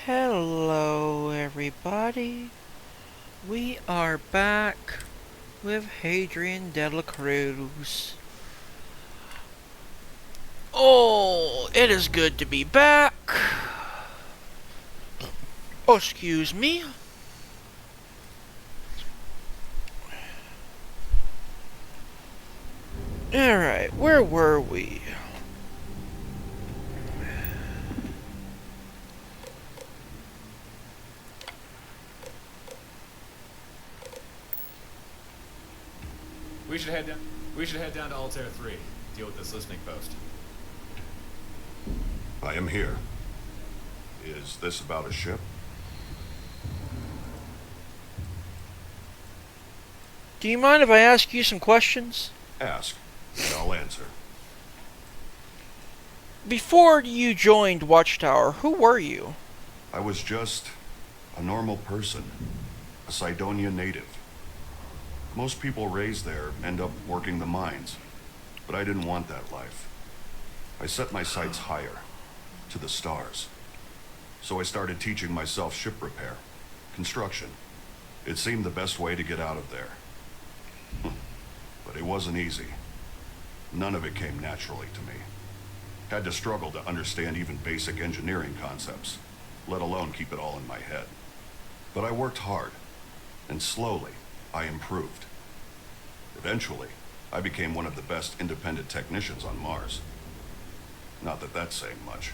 Hello everybody, we are back with Hadrian de la Cruz. Oh, it is good to be back. Oh, excuse me. Alright, where were we? We should head down to Altair 3. Deal with this listening post. I am here. Is this about a ship? Do you mind if I ask you some questions? Ask, and I'll answer. Before you joined Watchtower, who were you? I was just a normal person, a Cydonia native. Most people raised there end up working the mines, but I didn't want that life. I set my sights higher, to the stars. So I started teaching myself ship repair, construction. It seemed the best way to get out of there. But it wasn't easy. None of it came naturally to me. Had to struggle to understand even basic engineering concepts, let alone keep it all in my head. But I worked hard, and slowly, I improved. Eventually, I became one of the best independent technicians on Mars. Not that that's saying much.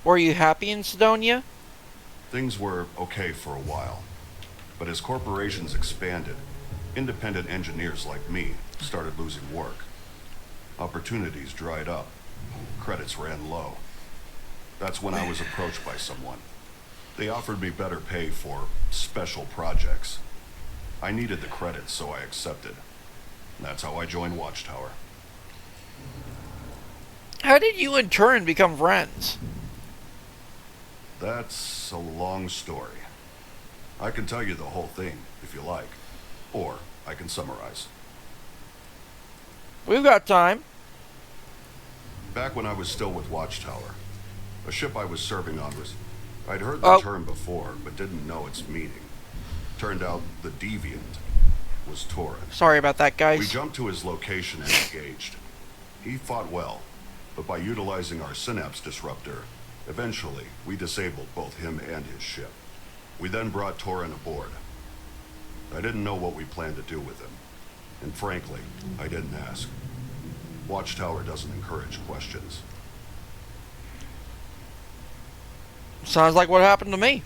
Were you happy in Cydonia? Things were okay for a while. But as corporations expanded, independent engineers like me started losing work. Opportunities dried up. Credits ran low. That's when I was approached by someone. They offered me better pay for special projects. I needed the credits, so I accepted. That's how I joined Watchtower. How did you in turn become friends? That's a long story. I can tell you the whole thing, if you like. Or I can summarize. We've got time. Back when I was still with Watchtower, a ship I was serving on was... I'd heard the term before, but didn't know its meaning. Turned out the deviant was Torin. Sorry about that, guys. We jumped to his location and engaged. He fought well, but by utilizing our synapse disruptor, eventually we disabled both him and his ship. We then brought Torin aboard. I didn't know what we planned to do with him, and frankly, I didn't ask. Watchtower doesn't encourage questions. Sounds like what happened to me.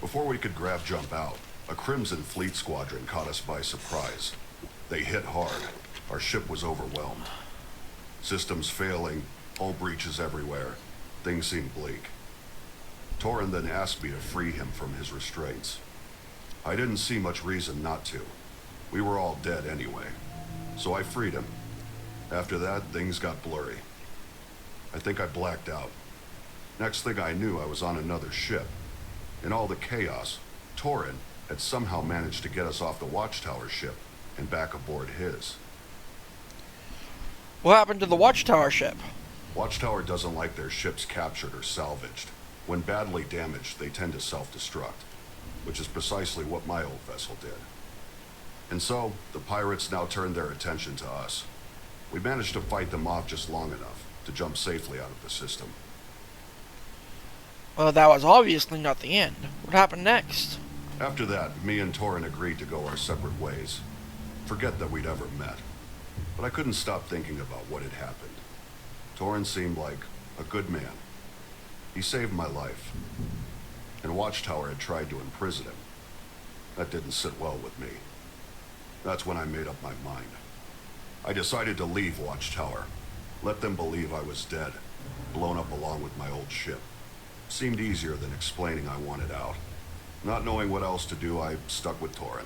Before we could grab jump out, a Crimson Fleet squadron caught us by surprise. They hit hard. Our ship was overwhelmed. Systems failing, hull breaches everywhere. Things seemed bleak. Torin then asked me to free him from his restraints. I didn't see much reason not to. We were all dead anyway. So I freed him. After that, things got blurry. I think I blacked out. Next thing I knew, I was on another ship. In all the chaos, Torin had somehow managed to get us off the Watchtower ship and back aboard his. What happened to the Watchtower ship? Watchtower doesn't like their ships captured or salvaged. When badly damaged, they tend to self-destruct, which is precisely what my old vessel did. And so, the pirates now turned their attention to us. We managed to fight them off just long enough to jump safely out of the system. Well, that was obviously not the end. What happened next? After that, me and Torin agreed to go our separate ways. Forget that we'd ever met. But I couldn't stop thinking about what had happened. Torin seemed like a good man. He saved my life. And Watchtower had tried to imprison him. That didn't sit well with me. That's when I made up my mind. I decided to leave Watchtower. Let them believe I was dead, blown up along with my old ship. Seemed easier than explaining I wanted out. Not knowing what else to do, I stuck with Torin.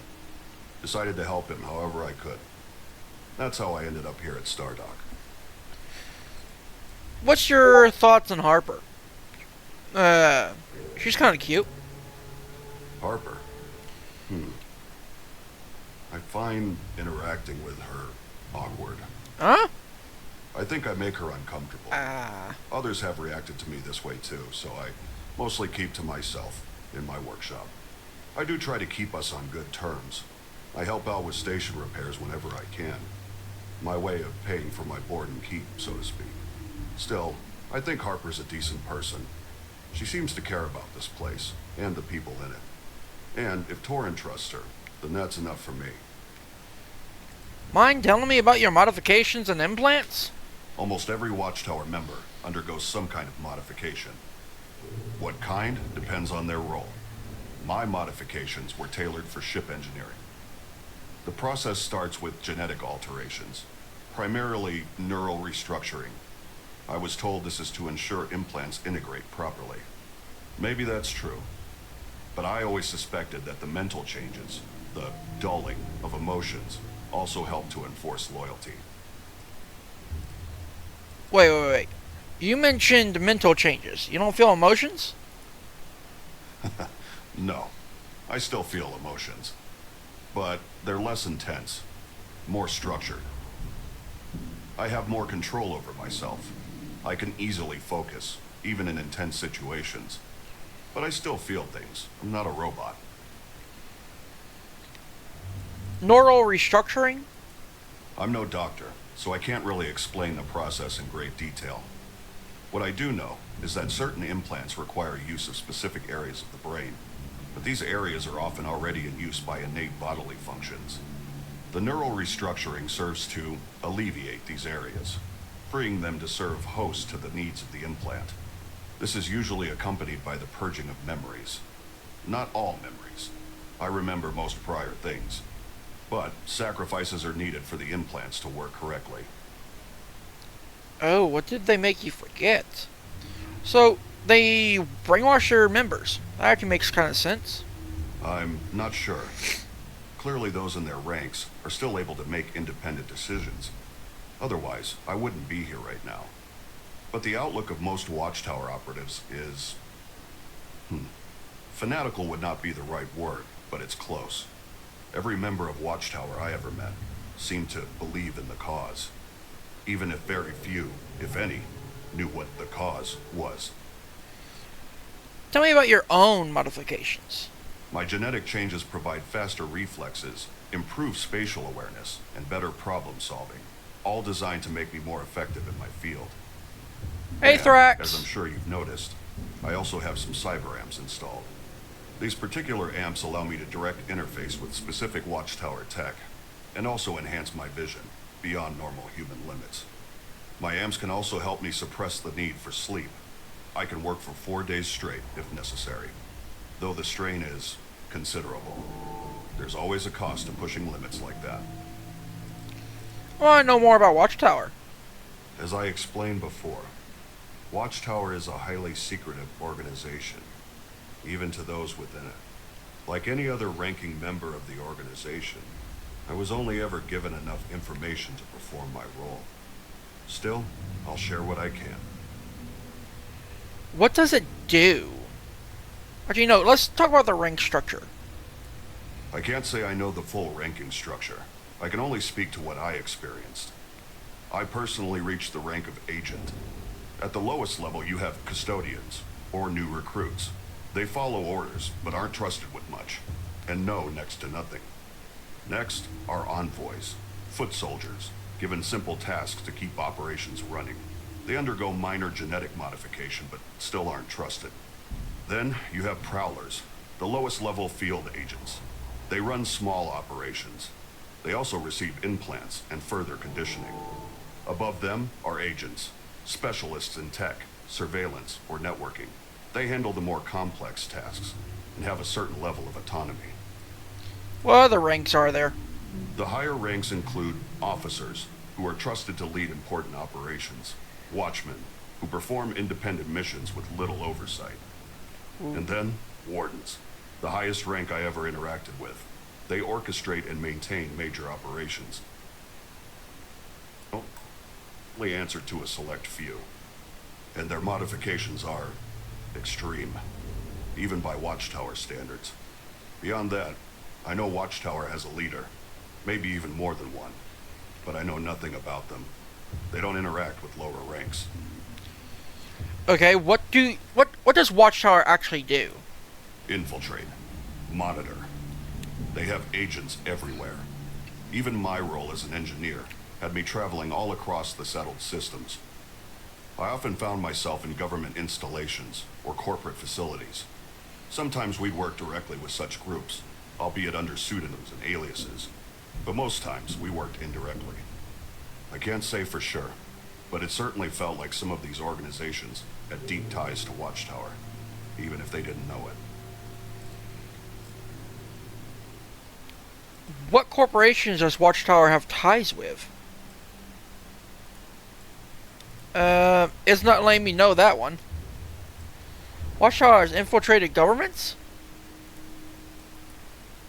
Decided to help him however I could. That's how I ended up here at Stardock. What's your thoughts on Harper? She's kind of cute. Harper? I find interacting with her awkward. Huh? I think I make her uncomfortable. Others have reacted to me this way too, so I mostly keep to myself in my workshop. I do try to keep us on good terms. I help out with station repairs whenever I can. My way of paying for my board and keep, so to speak. Still, I think Harper's a decent person. She seems to care about this place, and the people in it. And if Torin trusts her, then that's enough for me. Mind telling me about your modifications and implants? Almost every Watchtower member undergoes some kind of modification. What kind depends on their role. My modifications were tailored for ship engineering. The process starts with genetic alterations, primarily neural restructuring. I was told this is to ensure implants integrate properly. Maybe that's true, but I always suspected that the mental changes, the dulling of emotions, also help to enforce loyalty. Wait. You mentioned mental changes. You don't feel emotions? No, I still feel emotions, but they're less intense, more structured. I have more control over myself. I can easily focus, even in intense situations. But I still feel things. I'm not a robot. Neural restructuring? I'm no doctor, so I can't really explain the process in great detail. What I do know is that certain implants require use of specific areas of the brain, but these areas are often already in use by innate bodily functions. The neural restructuring serves to alleviate these areas, freeing them to serve host to the needs of the implant. This is usually accompanied by the purging of memories. Not all memories. I remember most prior things. But sacrifices are needed for the implants to work correctly. Oh, what did they make you forget? So, they brainwash their members. That actually makes kind of sense. I'm not sure. Clearly those in their ranks are still able to make independent decisions. Otherwise, I wouldn't be here right now. But the outlook of most Watchtower operatives is... fanatical would not be the right word, but it's close. Every member of Watchtower I ever met seemed to believe in the cause, even if very few, if any, knew what the cause was. Tell me about your own modifications. My genetic changes provide faster reflexes, improved spatial awareness, and better problem solving, all designed to make me more effective in my field. Hey, And, Thrax! as I'm sure you've noticed, I also have some cyber amps installed. These particular amps allow me to direct interface with specific Watchtower tech, and also enhance my vision beyond normal human limits. My AMs can also help me suppress the need for sleep. I can work for 4 days straight, if necessary. Though the strain is considerable. There's always a cost to pushing limits like that. Well, I know more about Watchtower. As I explained before, Watchtower is a highly secretive organization, even to those within it. Like any other ranking member of the organization, I was only ever given enough information to perform my role. Still, I'll share what I can. What does it do? Actually, no, let's talk about the rank structure. I can't say I know the full ranking structure. I can only speak to what I experienced. I personally reached the rank of agent. At the lowest level, you have custodians, or new recruits. They follow orders, but aren't trusted with much, and know next to nothing. Next are envoys, foot soldiers, given simple tasks to keep operations running. They undergo minor genetic modification, but still aren't trusted. Then you have prowlers, the lowest level field agents. They run small operations. They also receive implants and further conditioning. Above them are agents, specialists in tech, surveillance, or networking. They handle the more complex tasks and have a certain level of autonomy. What other ranks are there? The higher ranks include officers, who are trusted to lead important operations, watchmen, who perform independent missions with little oversight, and then wardens, the highest rank I ever interacted with. They orchestrate and maintain major operations. Only answer to a select few, and their modifications are extreme, even by Watchtower standards. Beyond that, I know Watchtower has a leader, maybe even more than one, but I know nothing about them. They don't interact with lower ranks. Okay, what does Watchtower actually do? Infiltrate. Monitor. They have agents everywhere. Even my role as an engineer had me traveling all across the settled systems. I often found myself in government installations or corporate facilities. Sometimes we'd work directly with such groups, albeit under pseudonyms and aliases, but most times we worked indirectly. I can't say for sure, but it certainly felt like some of these organizations had deep ties to Watchtower, even if they didn't know it. What corporations does Watchtower have ties with? It's not letting me know that one. Watchtower has infiltrated governments?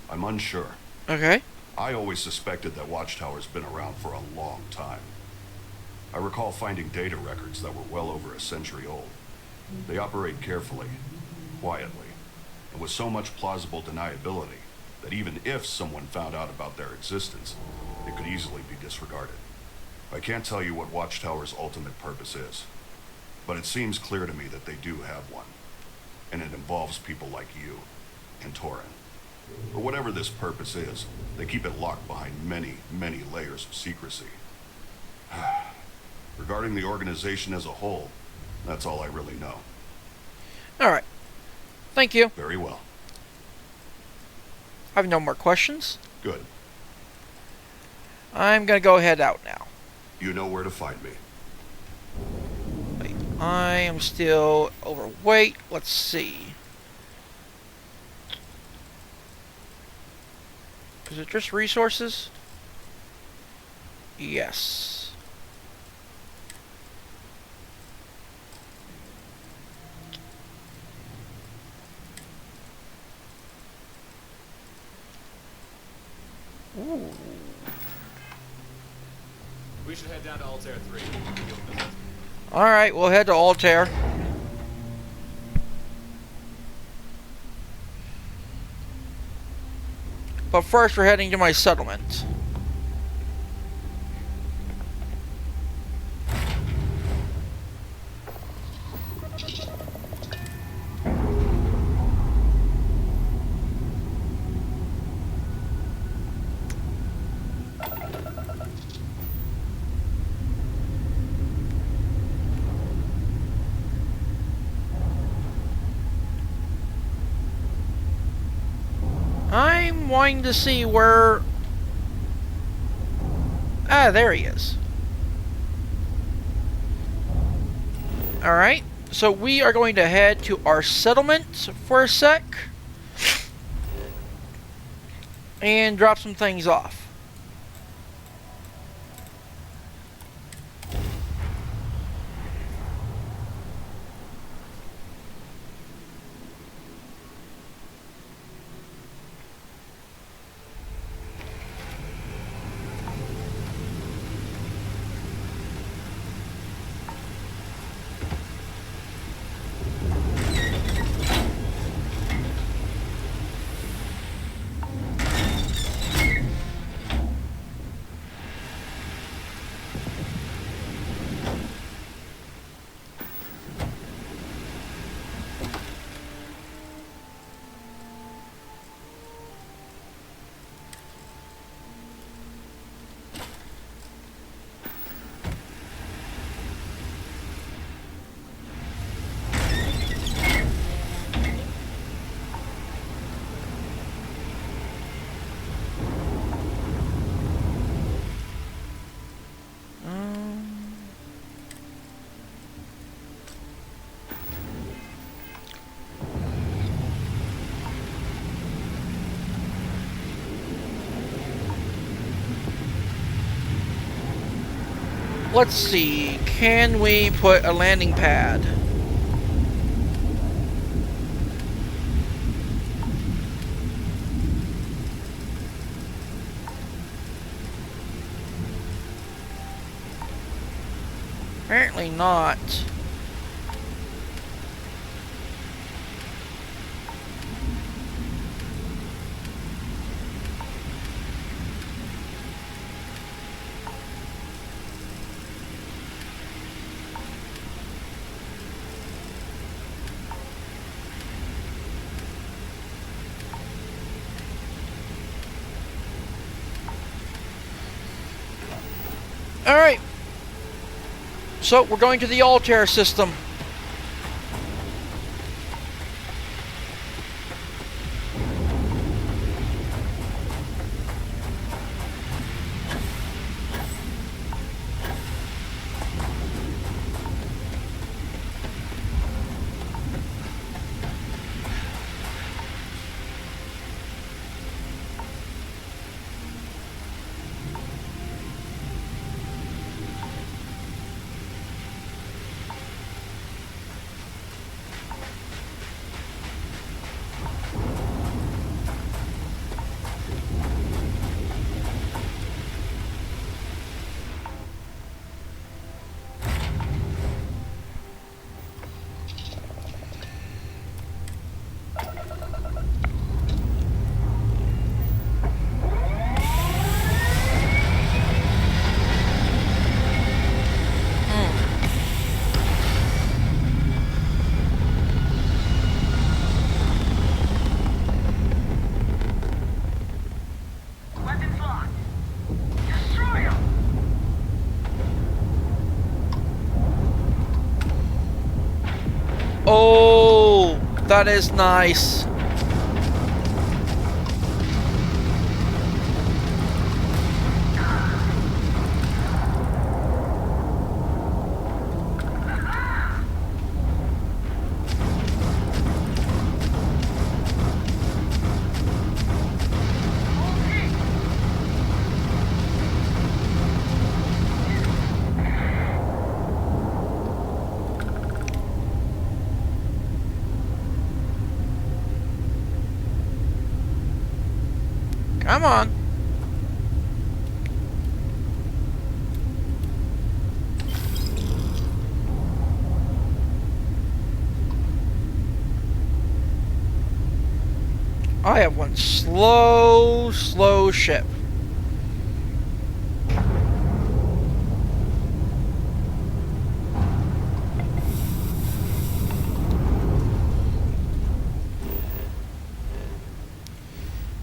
I'm unsure. Okay. I always suspected that Watchtower's been around for a long time. I recall finding data records that were well over a century old. They operate carefully, quietly, and with so much plausible deniability that even if someone found out about their existence, it could easily be disregarded. I can't tell you what Watchtower's ultimate purpose is, but it seems clear to me that they do have one, and it involves people like you and Torin. For whatever this purpose is, they keep it locked behind many, many layers of secrecy. Regarding the organization as a whole, that's all I really know. Alright. Thank you. Very well. I have no more questions. Good. I'm gonna go head out now. You know where to find me. Wait, I am still overweight. Let's see. Is it just resources? Yes. Ooh. We should head down to Altair 3. Deal with this. Alright, we'll head to Altair. But first, we're heading to my settlement. I'm wanting to see where... Ah, there he is. Alright, so we are going to head to our settlement for a sec and drop some things off. Let's see, can we put a landing pad? Apparently not. Alright. So, we're going to the Altair system. Oh, that is nice. Come on. I have one slow ship.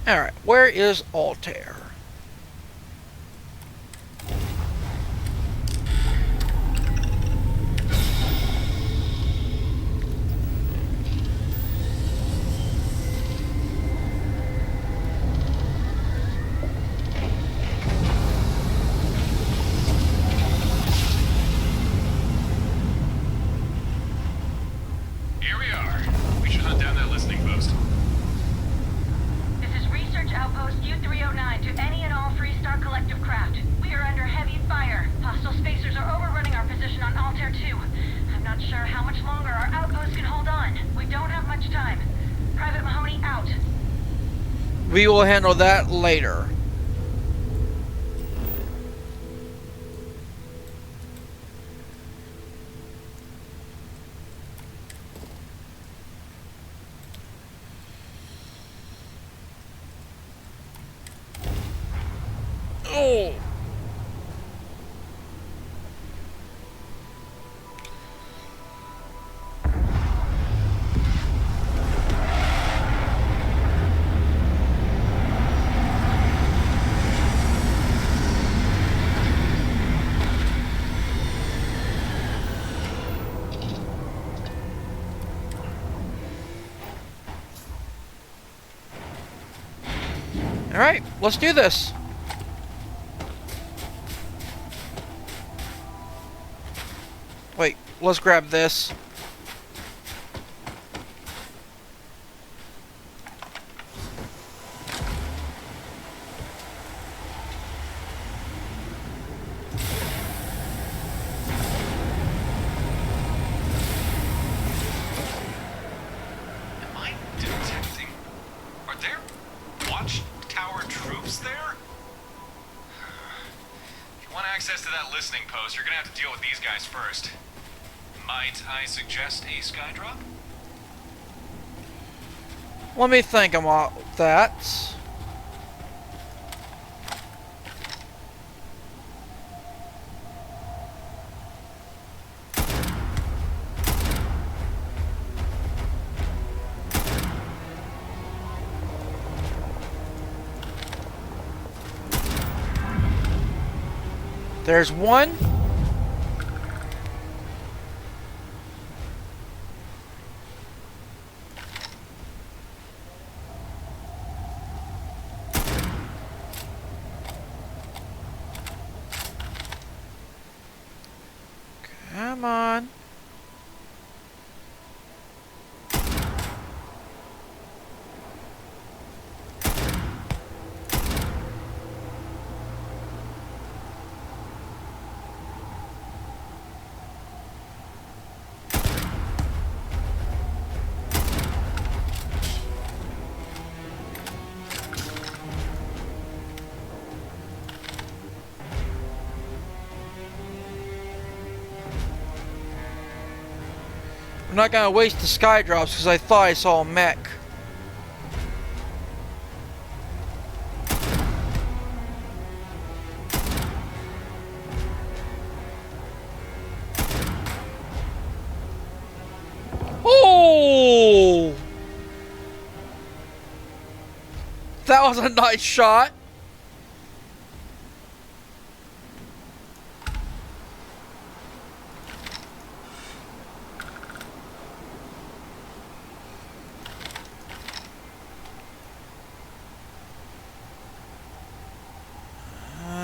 Alright, where is Altair? not sure how much longer our outpost can hold on. We don't have much time. Private Mahoney out. We will handle that later. Oh. Alright, let's do this. Wait, let's grab this. Am I detecting? Are there watchtower troops there? If you want access to that listening post, you're gonna have to deal with these guys first. Might I suggest a skydrop? Let me think about that. There's one. Come on. I'm not gonna waste the sky drops because I thought I saw a mech. Oh! That was a nice shot.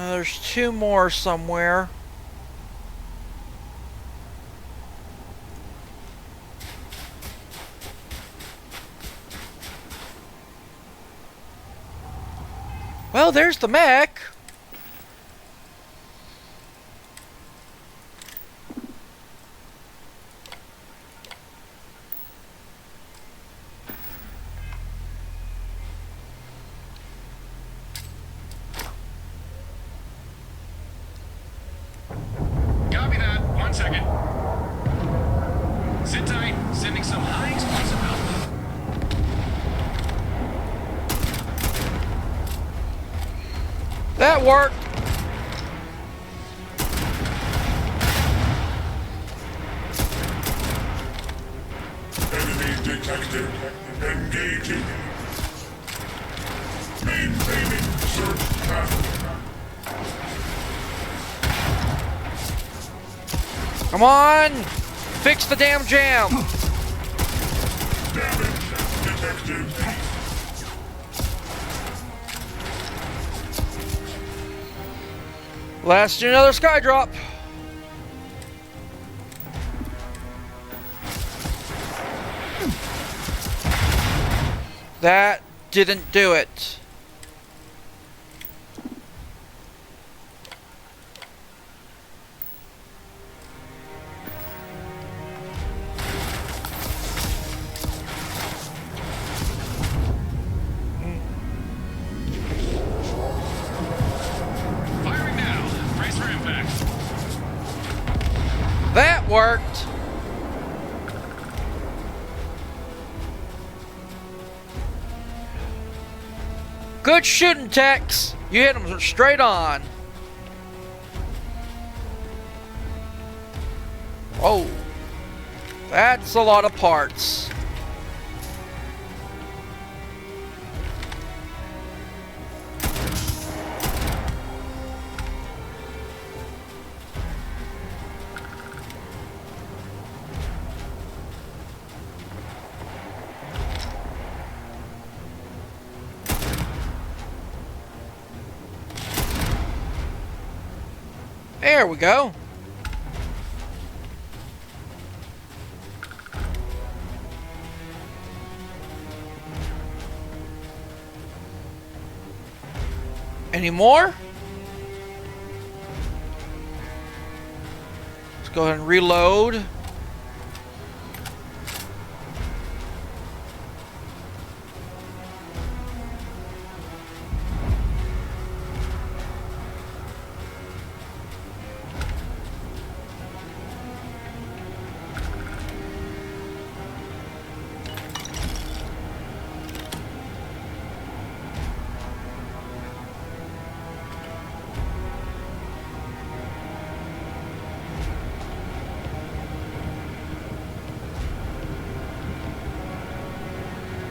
There's two more somewhere. Well, there's the mech. Copy that. 1 second. Sit tight. Sending some high explosive alpha. That worked. Enemy detected. Engaging. Maintaining search path. Come on! Fix the damn jam! Damage detected. Let's do another sky drop. That didn't do it. That worked. Good shooting, Tex. You hit them straight on. Oh, that's a lot of parts. There we go. Any more? Let's go ahead and reload.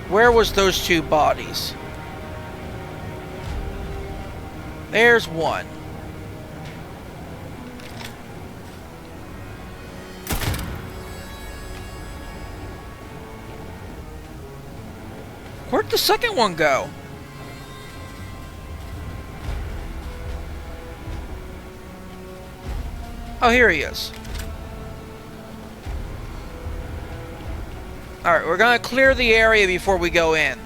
Where was those two bodies? There's one. Where'd the second one go? Oh, here he is. Alright, we're gonna clear the area before we go in.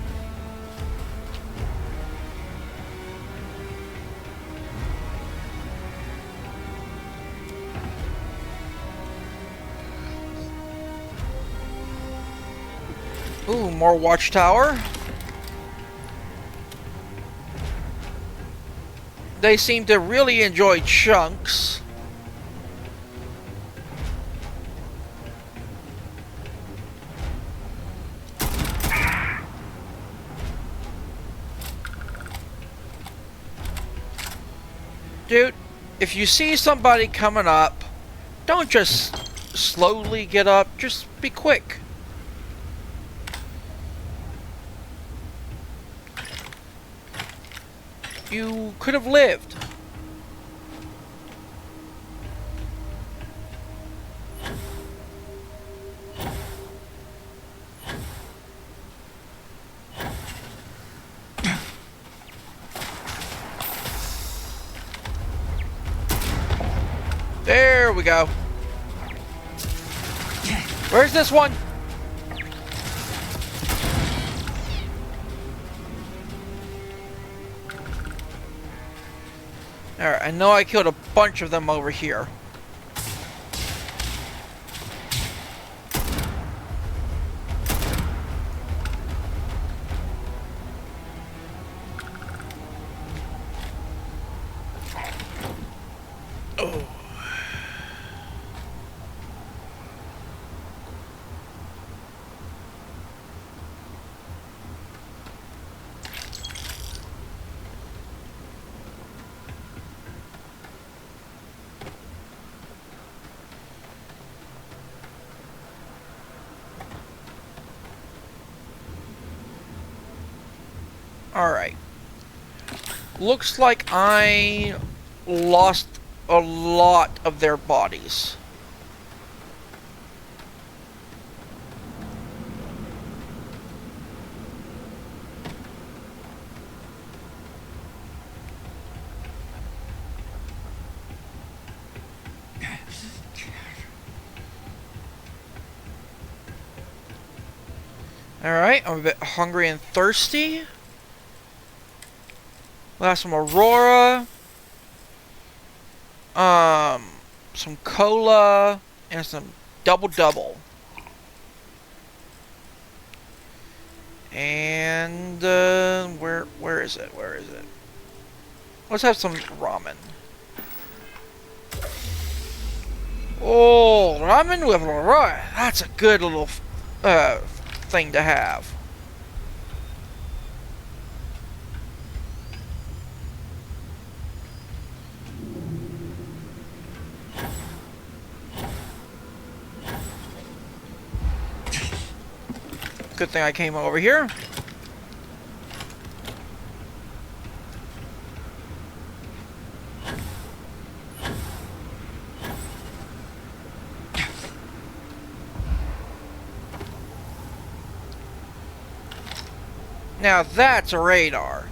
Ooh, more watchtower. They seem to really enjoy chunks. Dude, if you see somebody coming up, don't just slowly get up, just be quick. You could have lived. There we go. Where's this one? Alright, I know I killed a bunch of them over here. Oh. Alright. Looks like I lost a lot of their bodies. Alright, I'm a bit hungry and thirsty. We'll have some Aurora. Some cola. And some double-double. And, where is it? Where is it? Let's have some ramen. Oh! Oh, ramen with Leroy. That's a good little thing to have. Good thing I came over here. Now that's a radar.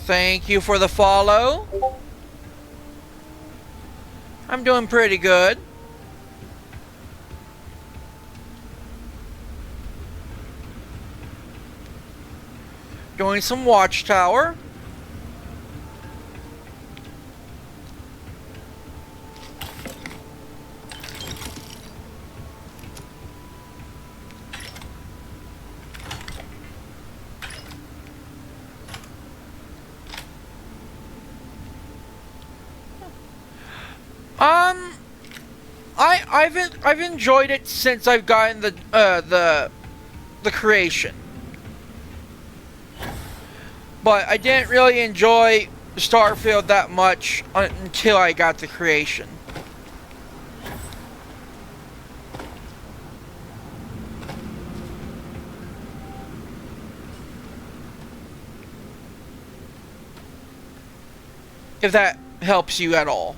Thank you for the follow. I'm doing pretty good. Doing some watchtower. I've enjoyed it since I've gotten the creation, but I didn't really enjoy Starfield that much until I got the creation. If that helps you at all.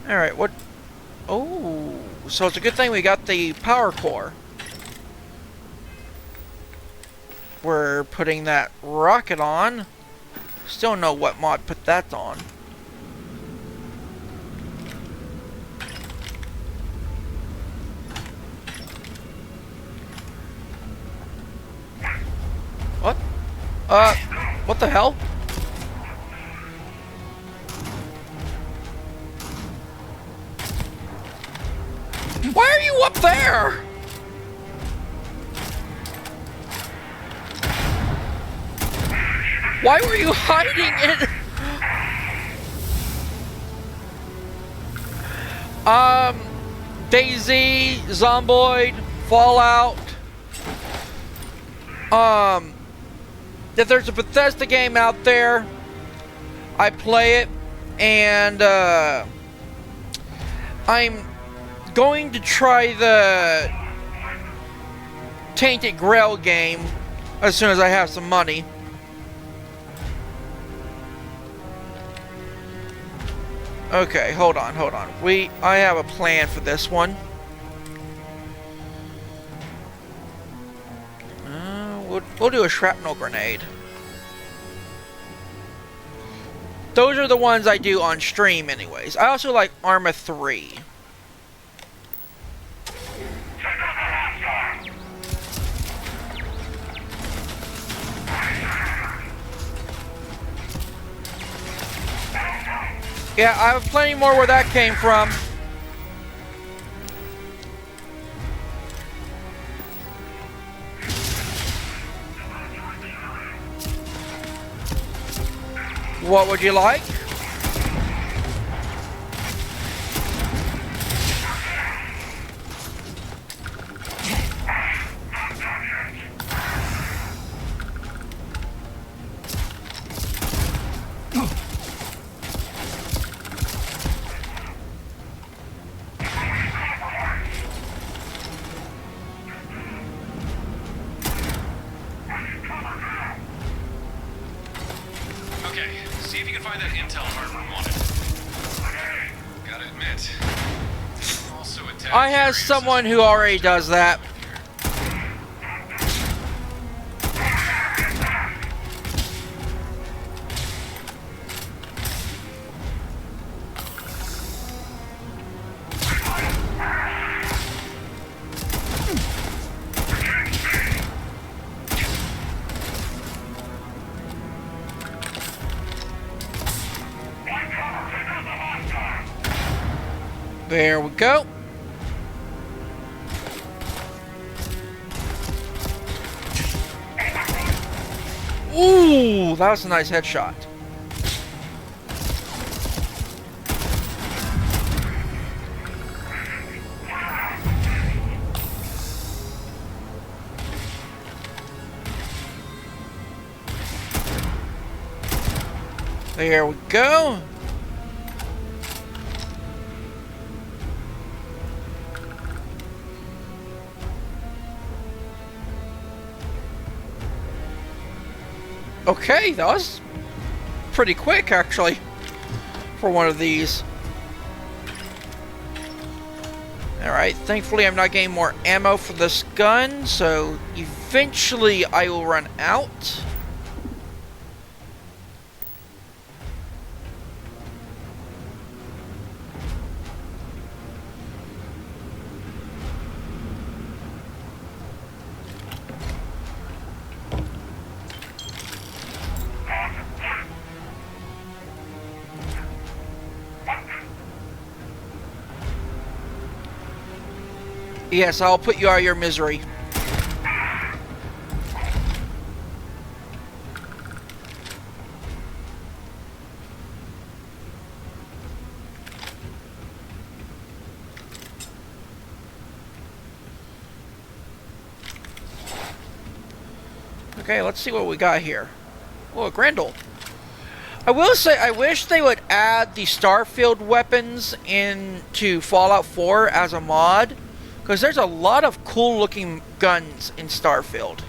Alright, what? Oh, so it's a good thing we got the power core. We're putting that rocket on. Still know what mod put that on. What? What the hell? Why are you up there? Why were you hiding in? Daisy, Zomboid, Fallout. If there's a Bethesda game out there, I play it, and I'm going to try the Tainted Grail game as soon as I have some money. Okay, hold on. I have a plan for this one. We'll do a shrapnel grenade. Those are the ones I do on stream anyways. I also like Arma 3. Yeah, I have plenty more where that came from. What would you like? I have someone who already does that. There we go. Ooh, that was a nice headshot. There we go. Okay, that was pretty quick, actually, for one of these. Alright, thankfully I'm not getting more ammo for this gun, so eventually I will run out. Yes, I'll put you out of your misery. Okay, let's see what we got here. Oh, a Grendel. I will say, I wish they would add the Starfield weapons into Fallout 4 as a mod, because there's a lot of cool looking guns in Starfield.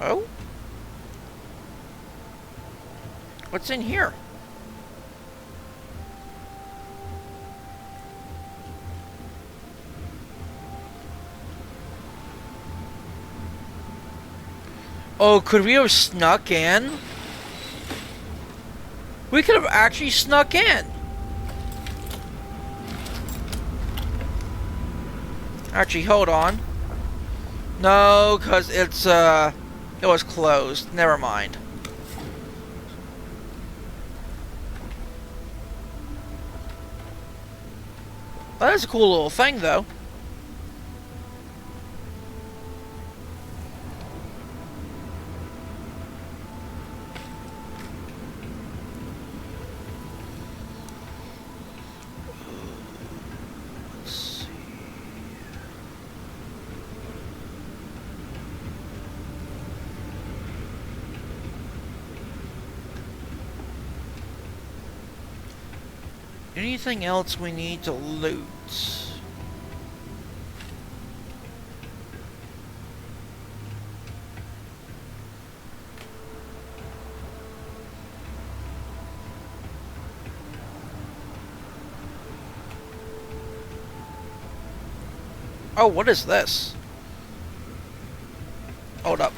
Oh? What's in here? Oh, could we have snuck in? We could have actually snuck in. Actually, hold on. No, because it's, it was closed. Never mind. That is a cool little thing, though. Anything else we need to loot? Oh, what is this? Hold up.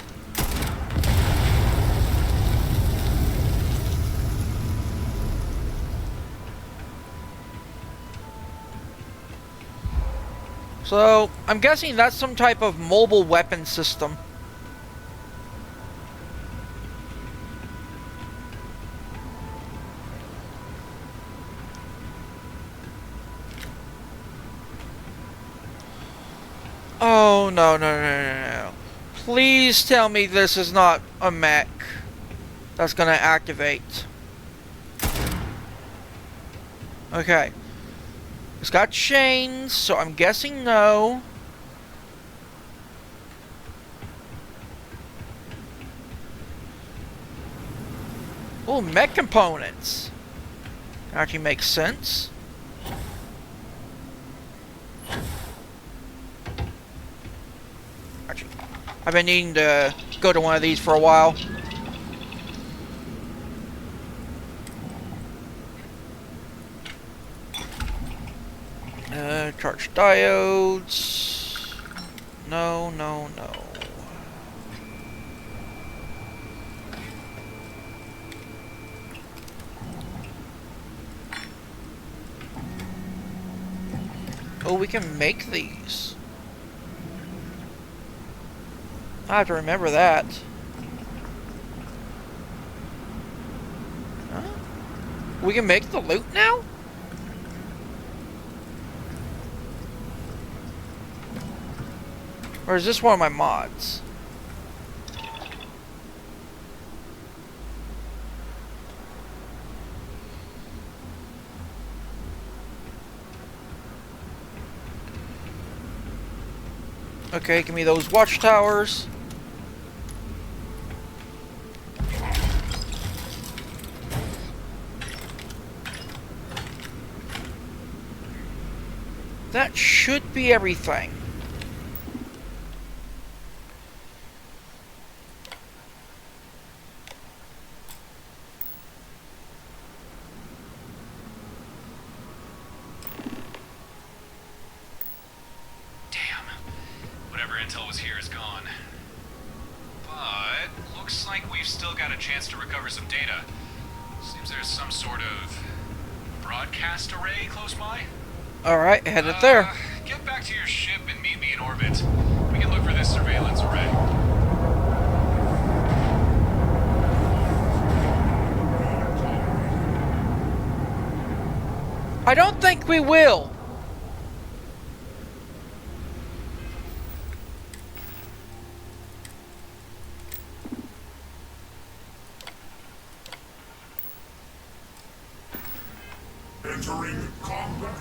So, I'm guessing that's some type of mobile weapon system. Oh, no, no, no, no, no. Please tell me this is not a mech that's gonna activate. Okay. It's got chains, so I'm guessing no. Oh, mech components. Actually makes sense. Actually, I've been needing to go to one of these for a while. Charge diodes. No, no, no. Oh, we can make these. I have to remember that. Huh? We can make the loot now? Or is this one of my mods? Okay, give me those watchtowers. That should be everything. Whatever intel was here is gone. But looks like we've still got a chance to recover some data. Seems there's some sort of broadcast array close by. Alright, headed there. Get back to your ship and meet me in orbit. We can look for this surveillance array. I don't think we will. Entering combat.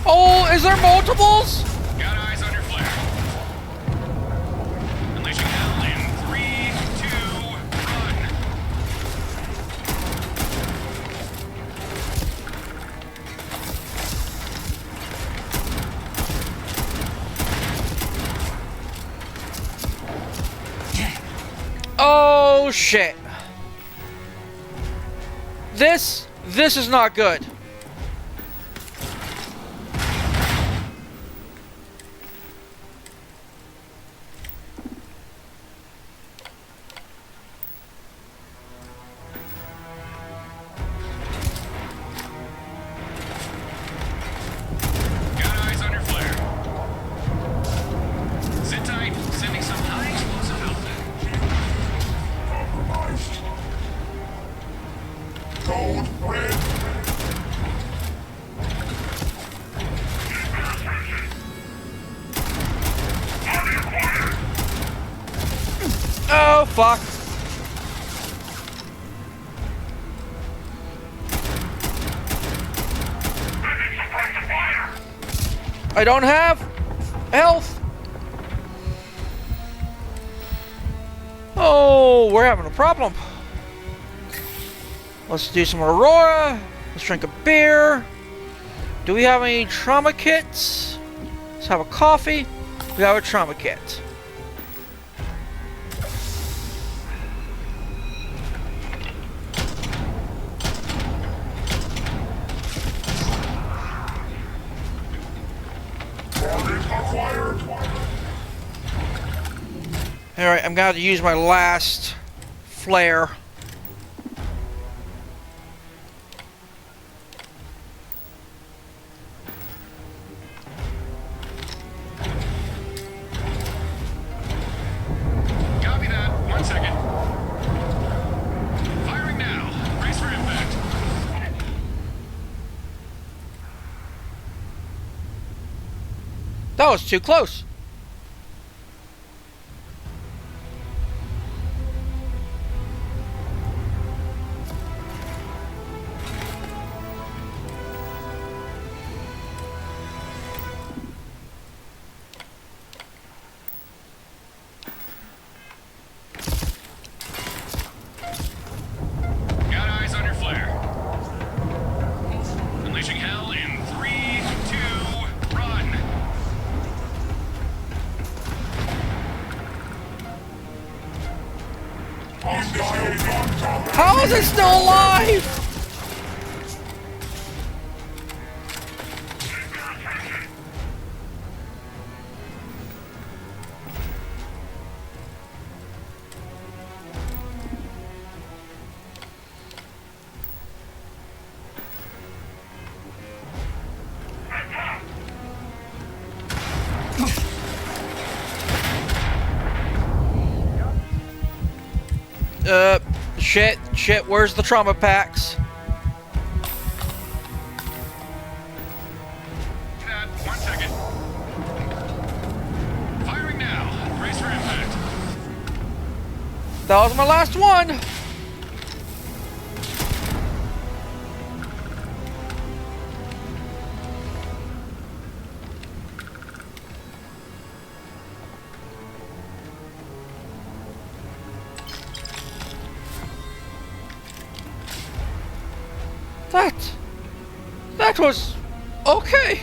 Oh, is there multiples? Got eyes on your flare. Unleashing hell in 3, 2, run. Oh shit. This is not good. Got eyes on your flare. Sit tight. Sending some high explosive Compromised. Code red. Oh fuck. I don't have health. Oh, we're having a problem. Let's do some Aurora. Let's drink a beer. Do we have any trauma kits? Let's have a coffee. We have a trauma kit. Target acquired. Alright, I'm gonna have to use my last flare. Copy that. 1 second. Firing now. Brace for impact. That was too close. Got eyes on your flare. Unleashing hell in 3, 2, run. How is it still alive? Shit, where's the trauma packs? That, 1 second. Firing now. Brace for impact. That was my last one! That was okay.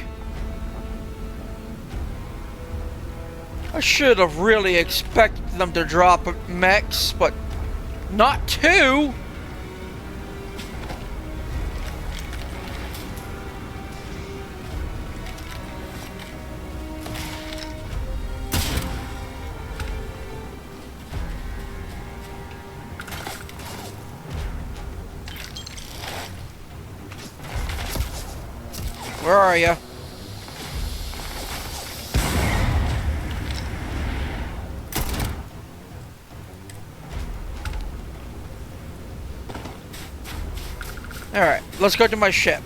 I should have really expected them to drop mechs, but not two. Where are you? Alright, let's go to my ship.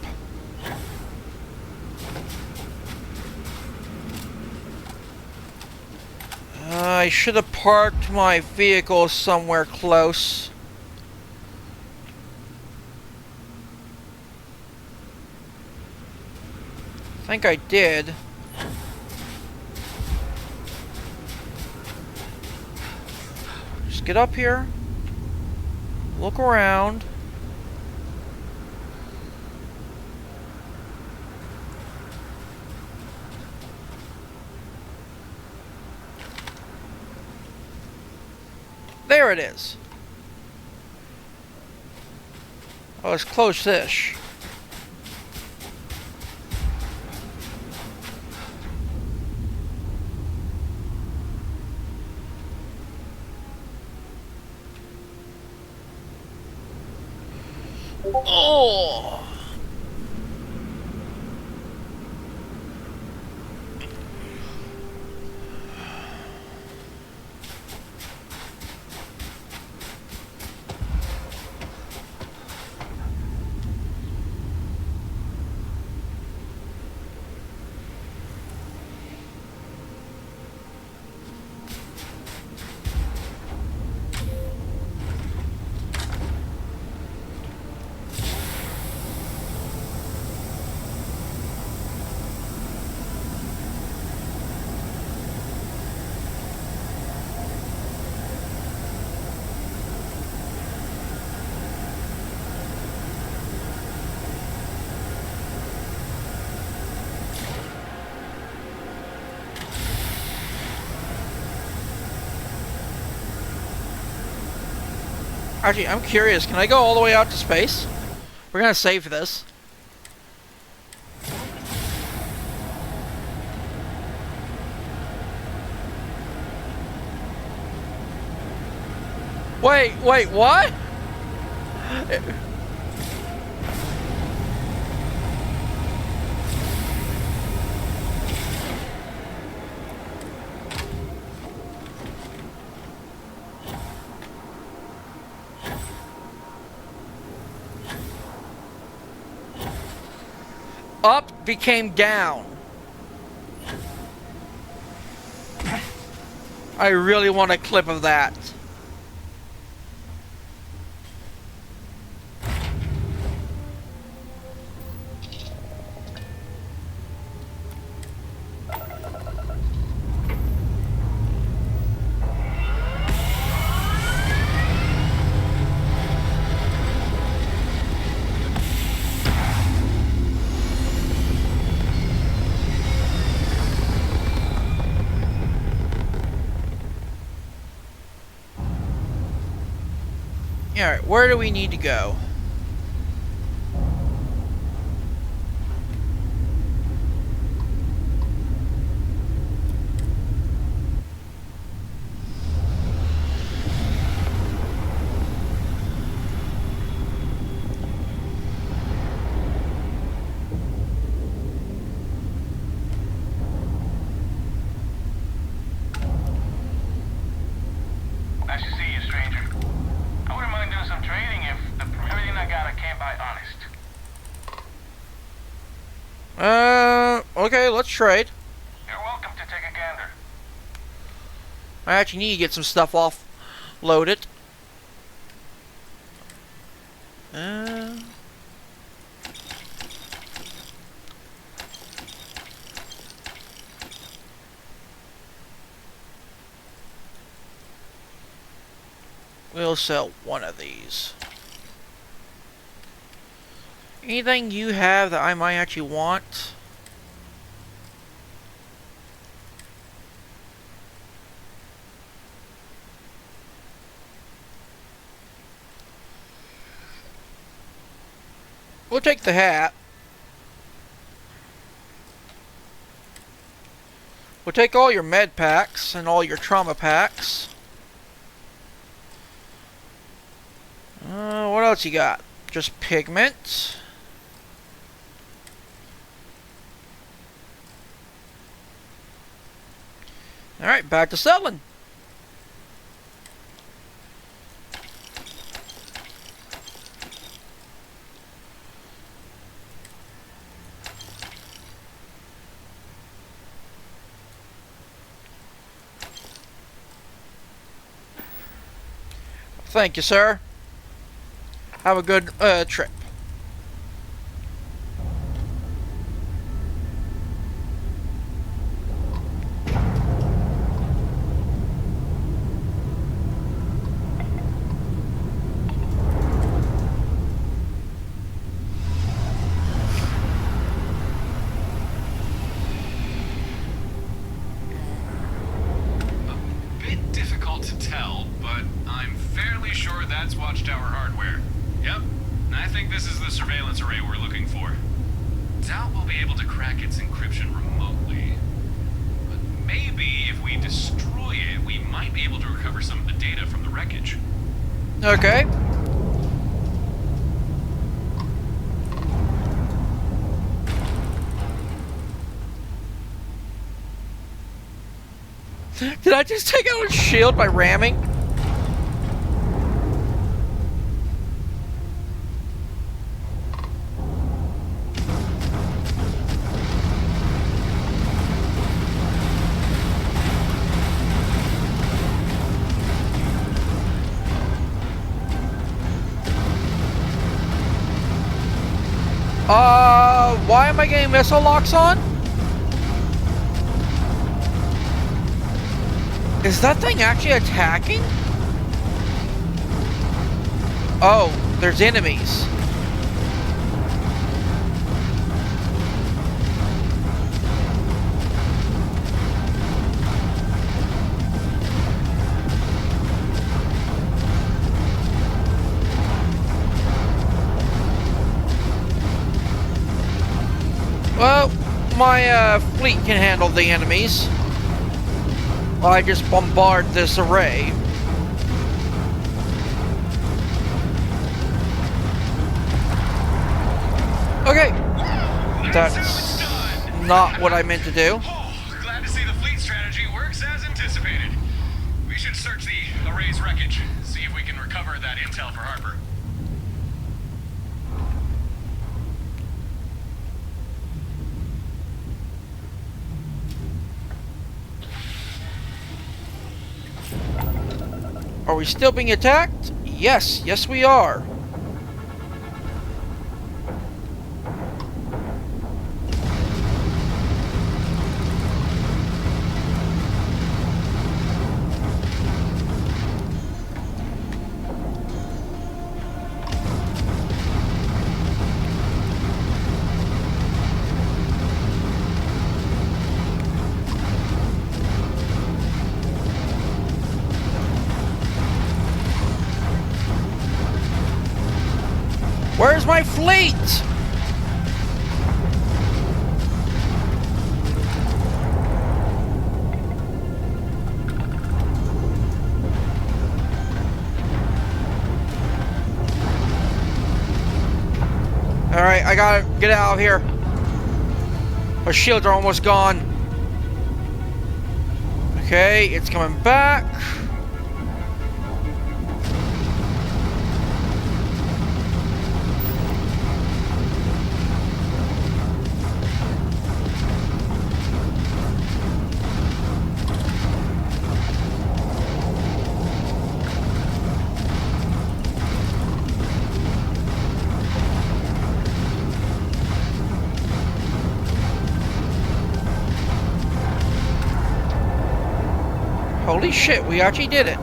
I should have parked my vehicle somewhere close. I think I did. Just get up here. Look around. There it is. Oh, it's close-ish. Oh! Actually, I'm curious. Can I go all the way out to space? We're gonna save this. Wait, what? Up became down. I really want a clip of that. Alright, where do we need to go? Nice to see you, stranger. I Okay, let's trade. You're welcome to take a gander. I actually need to get some stuff offloaded. We'll sell one of these. Anything you have that I might actually want? We'll take the hat. We'll take all your med packs and all your trauma packs. What else you got? Just pigment. Alright, back to selling. Thank you, sir. Have a good trip. Bit difficult to tell, but I'm fairly sure that's Watchtower hardware. Yep, I think this is the surveillance array we're looking for. Doubt we'll be able to crack its encryption remotely. But maybe if we destroy it, we might be able to recover some of the data from the wreckage. Okay. Did I just take out his shield by ramming? Why am I getting missile locks on? Is that thing actually attacking? Oh, there's enemies. Well, my fleet can handle the enemies. I just bombard this array. Okay. That's not what I meant to do. Oh, glad to see the fleet strategy works as anticipated. We should search the array's wreckage, see if we can recover that intel for Harper. Are we still being attacked? Yes, yes we are. Where's my fleet? Alright, I gotta get out of here. My shields are almost gone. Okay, it's coming back. shit, we actually did it.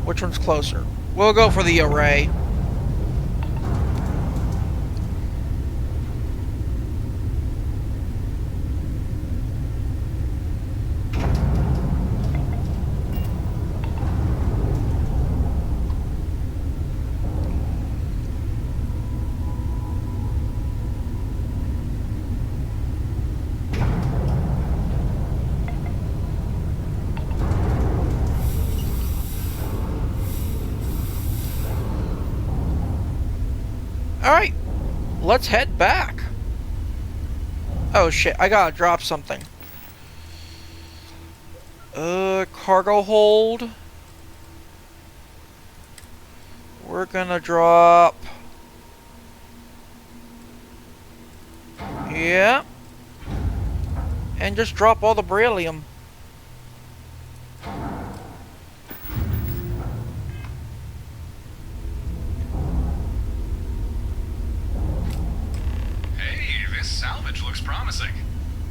Which one's closer? We'll go for the array. Alright, let's head back. Oh shit, I gotta drop something. Cargo hold. We're gonna drop... Yeah. And just drop all the beryllium. Salvage looks promising.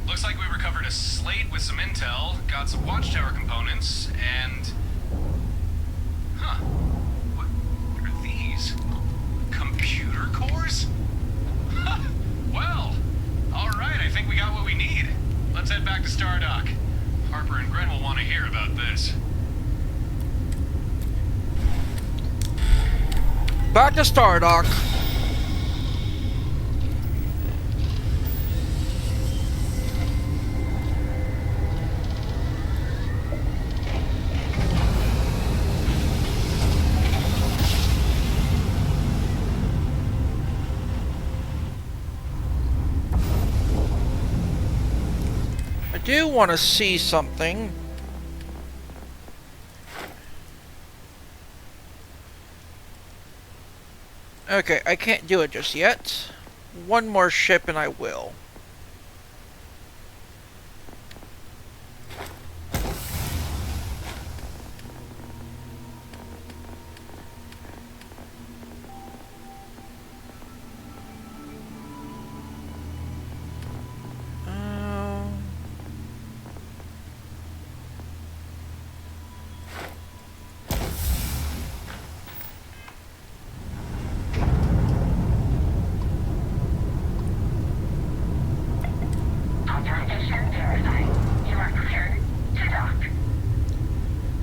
Looks like we recovered a slate with some intel, got some watchtower components, and... Huh. What are these? Computer cores? Well, alright, I think we got what we need. Let's head back to Stardock. Harper and Gren will want to hear about this. Back to Stardock. I do want to see something. Okay, I can't do it just yet. One more ship and I will.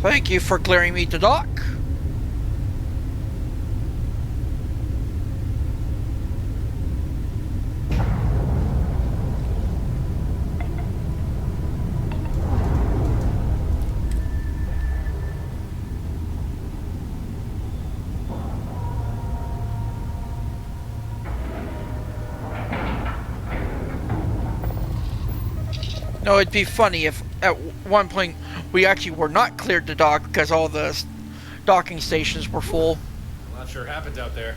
Thank you for clearing me to dock. No, it'd be funny if at one point we actually were not cleared to dock because all the docking stations were full. A lot sure happens out there.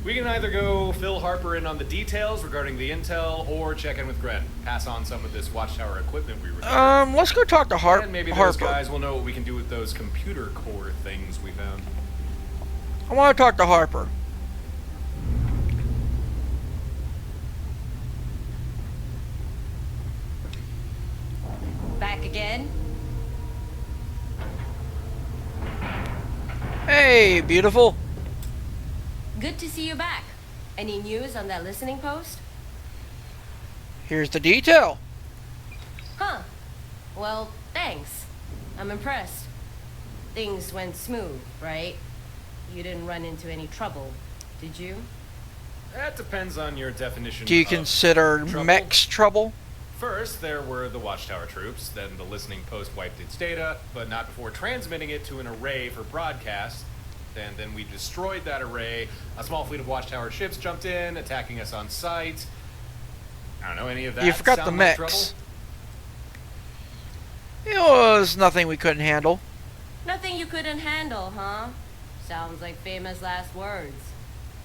We can either go fill Harper in on the details regarding the intel, or check in with Gren. Pass on some of this watchtower equipment we recovered. Let's go talk to And maybe those Harper. guys will know what we can do with those computer core things we found. I want to talk to Harper. Back again? Hey, beautiful. Good to see you back. Any news on that listening post? Here's the detail. Huh. Well, thanks. I'm impressed. Things went smooth, right? You didn't run into any trouble, did you? That depends on your definition Do you of consider trouble. mechs trouble? First, there were the watchtower troops, then the listening post wiped its data, but not before transmitting it to an array for broadcast. And then we destroyed that array. A small fleet of watchtower ships jumped in, attacking us on sight. I don't know, any of that You forgot sound the like mechs. trouble? It was nothing we couldn't handle. Nothing you couldn't handle, huh? Sounds like famous last words.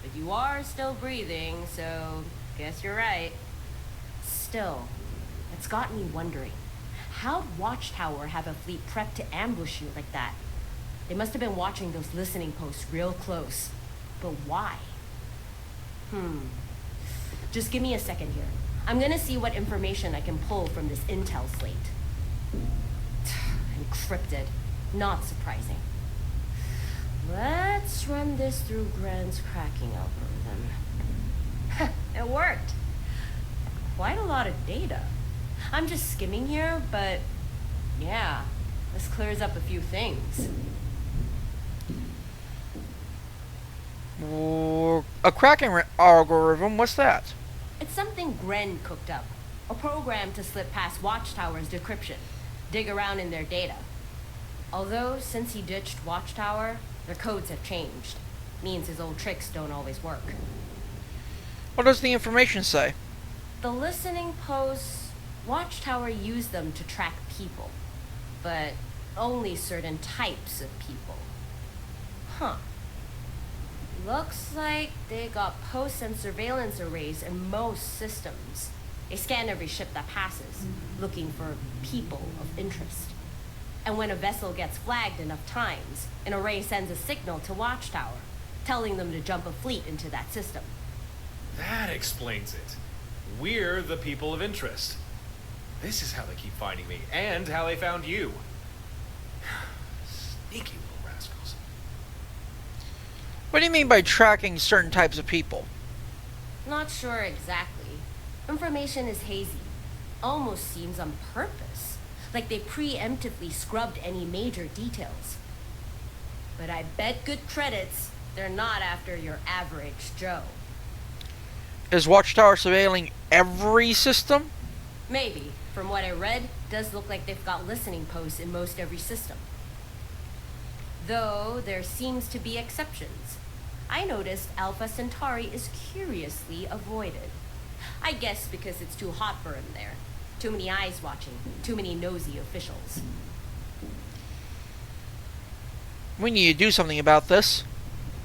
But you are still breathing, so guess you're right. Still, it's got me wondering. How'd Watchtower have a fleet prepped to ambush you like that? They must have been watching those listening posts real close. But why? Just give me a second here. I'm gonna see what information I can pull from this intel slate. Encrypted. Not surprising. Let's run this through Grant's cracking algorithm. It worked. Quite a lot of data. I'm just skimming here, but yeah, this clears up a few things. A cracking algorithm? What's that? It's something Gren cooked up. A program to slip past Watchtower's decryption. Dig around in their data. Although, since he ditched Watchtower, their codes have changed. Means his old tricks don't always work. What does the information say? The listening posts, Watchtower used them to track people. But only certain types of people. Huh. Looks like they got posts and surveillance arrays in most systems. They scan every ship that passes, looking for people of interest. And when a vessel gets flagged enough times, an array sends a signal to Watchtower, telling them to jump a fleet into that system. That explains it. We're the people of interest. This is how they keep finding me, and how they found you. Sneaky little rascals. What do you mean by tracking certain types of people? Not sure exactly. Information is hazy. Almost seems on purpose. Like they preemptively scrubbed any major details. But I bet good credits they're not after your average Joe. Is Watchtower surveilling every system? Maybe. From what I read, does look like they've got listening posts in most every system. Though there seems to be exceptions. I noticed Alpha Centauri is curiously avoided. I guess because it's too hot for him there. Too many eyes watching, too many nosy officials. We need to do something about this.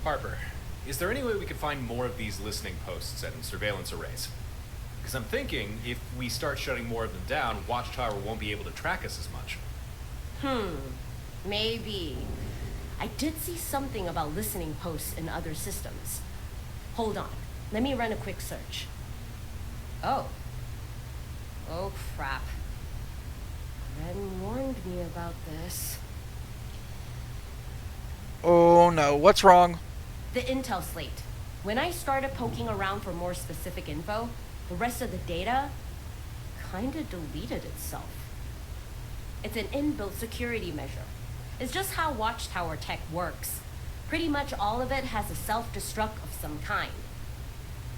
Harper, is there any way we could find more of these listening posts and surveillance arrays? Because I'm thinking if we start shutting more of them down, Watchtower won't be able to track us as much. Maybe. I did see something about listening posts in other systems. Hold on. Let me run a quick search. Oh, crap. Ren warned me about this. Oh no, what's wrong? The intel slate. When I started poking around for more specific info, the rest of the data kinda deleted itself. It's an inbuilt security measure. It's just how Watchtower tech works. Pretty much all of it has a self-destruct of some kind.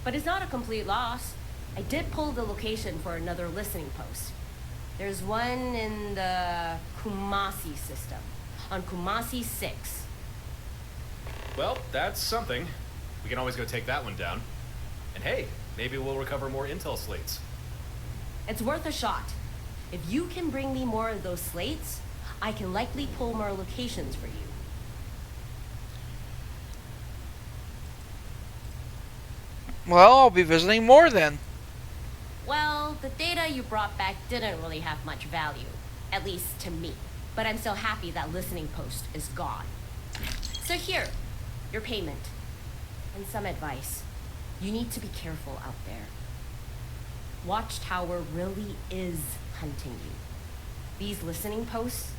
But it's not a complete loss. I did pull the location for another listening post. There's one in the Kumasi system, on Kumasi 6. Well, that's something. We can always go take that one down. And hey, maybe we'll recover more intel slates. It's worth a shot. If you can bring me more of those slates, I can likely pull more locations for you. Well, I'll be visiting more then. Well, the data you brought back didn't really have much value, at least to me. But I'm so happy that listening post is gone. So here, your payment. And some advice. You need to be careful out there. Watchtower really is hunting you. These listening posts,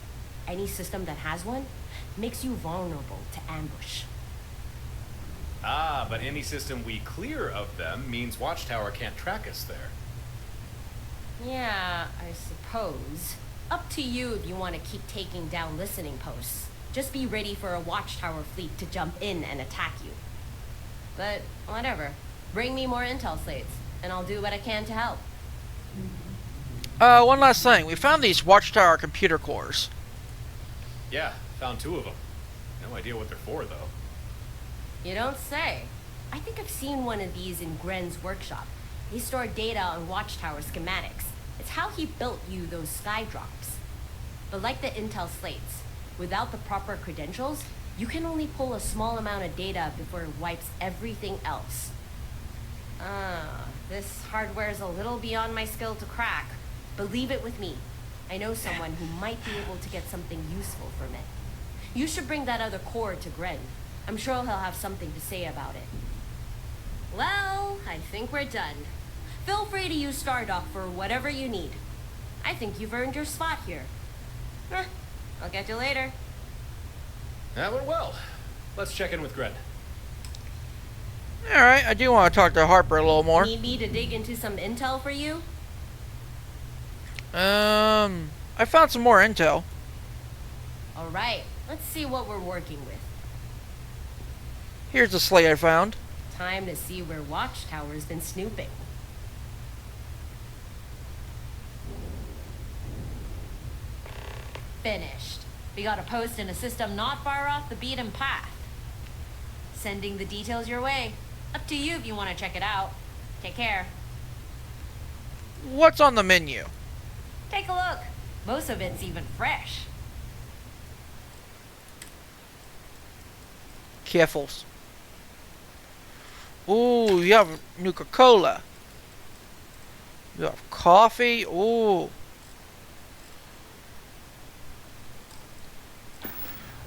any system that has one, makes you vulnerable to ambush. Ah, but any system we clear of them means Watchtower can't track us there. Yeah, I suppose. Up to you if you want to keep taking down listening posts. Just be ready for a Watchtower fleet to jump in and attack you. But whatever. Bring me more intel slates, and I'll do what I can to help. One last thing. We found these Watchtower computer cores. Yeah, found 2 of them. No idea what they're for, though. You don't say. I think I've seen one of these in Gren's workshop. He stored data on Watchtower schematics. It's how he built you those sky drops. But like the intel slates, without the proper credentials, You can only pull a small amount of data before it wipes everything else. This hardware is a little beyond my skill to crack, but leave it with me. I know someone who might be able to get something useful from it. You should bring that other core to Gren. I'm sure he'll have something to say about it. Well, I think we're done. Feel free to use Stardock for whatever you need. I think you've earned your spot here. I'll get you later. That went well. Let's check in with Gren. Alright, I do want to talk to Harper a little more. Need me to dig into some intel for you? I found some more intel. Alright, let's see what we're working with. Here's the slate I found. Time to see where Watchtower's been snooping. Finished. We got a post in a system not far off the beaten path. Sending the details your way. Up to you if you want to check it out. Take care. What's on the menu? Take a look. Most of it's even fresh. Kiffles. Ooh, you have Nuka-Cola. You have coffee. Ooh.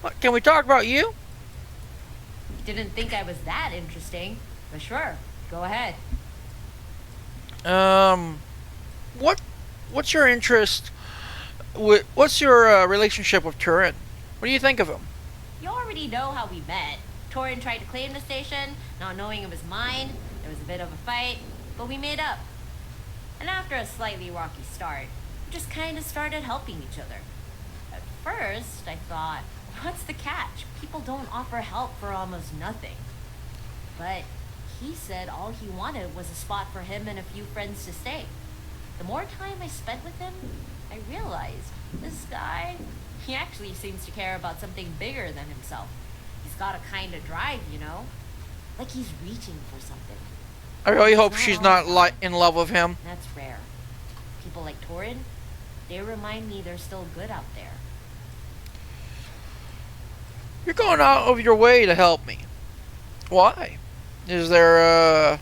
What, can we talk about you? Didn't think I was that interesting, but sure, go ahead. What's your interest? What's your relationship with Turin? What do you think of him? You already know how we met. Torin tried to claim the station, not knowing it was mine. There was a bit of a fight, but we made up. And after a slightly rocky start, we just kind of started helping each other. At first, I thought, what's the catch? People don't offer help for almost nothing. But he said all he wanted was a spot for him and a few friends to stay. The more time I spent with him, I realized this guy, he actually seems to care about something bigger than himself. He's got a kind of drive, you know? Like he's reaching for something. I really hope she's not in love with him. That's rare. People like Torin, they remind me they're still good out there. You're going out of your way to help me. Why? Is there a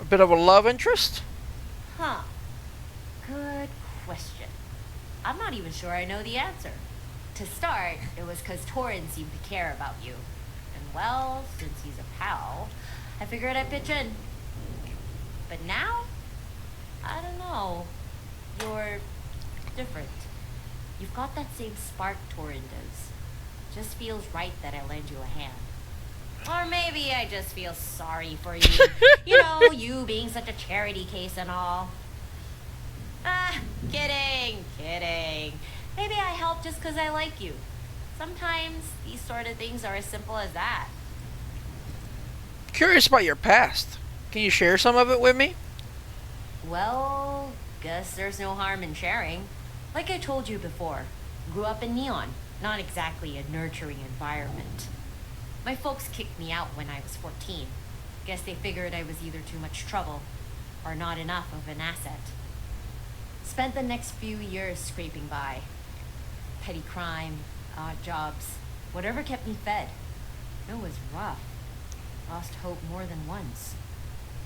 bit of a love interest? Huh. Good question. I'm not even sure I know the answer. To start, it was because Torin seemed to care about you. And well, since he's a pal, I figured I'd pitch in. But now, I don't know. You're different. You've got that same spark Torin does. Just feels right that I lend you a hand. Or maybe I just feel sorry for you. You know, you being such a charity case and all. Kidding. Maybe I help just because I like you. Sometimes these sort of things are as simple as that. Curious about your past. Can you share some of it with me? Well, guess there's no harm in sharing. Like I told you before, grew up in Neon. Not exactly a nurturing environment. My folks kicked me out when I was 14. Guess they figured I was either too much trouble or not enough of an asset. Spent the next few years scraping by. Petty crime, odd jobs, whatever kept me fed. It was rough. Lost hope more than once.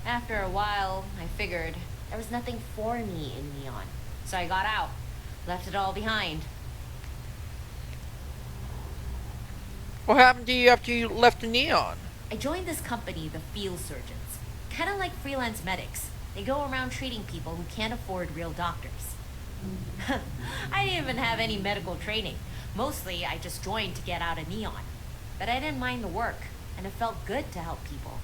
After a while, I figured there was nothing for me in Neon. So I got out, left it all behind. What happened to you after you left the Neon? I joined this company, the Field Surgeons. Kind of like freelance medics. They go around treating people who can't afford real doctors. I didn't even have any medical training. Mostly, I just joined to get out of Neon. But I didn't mind the work, and it felt good to help people.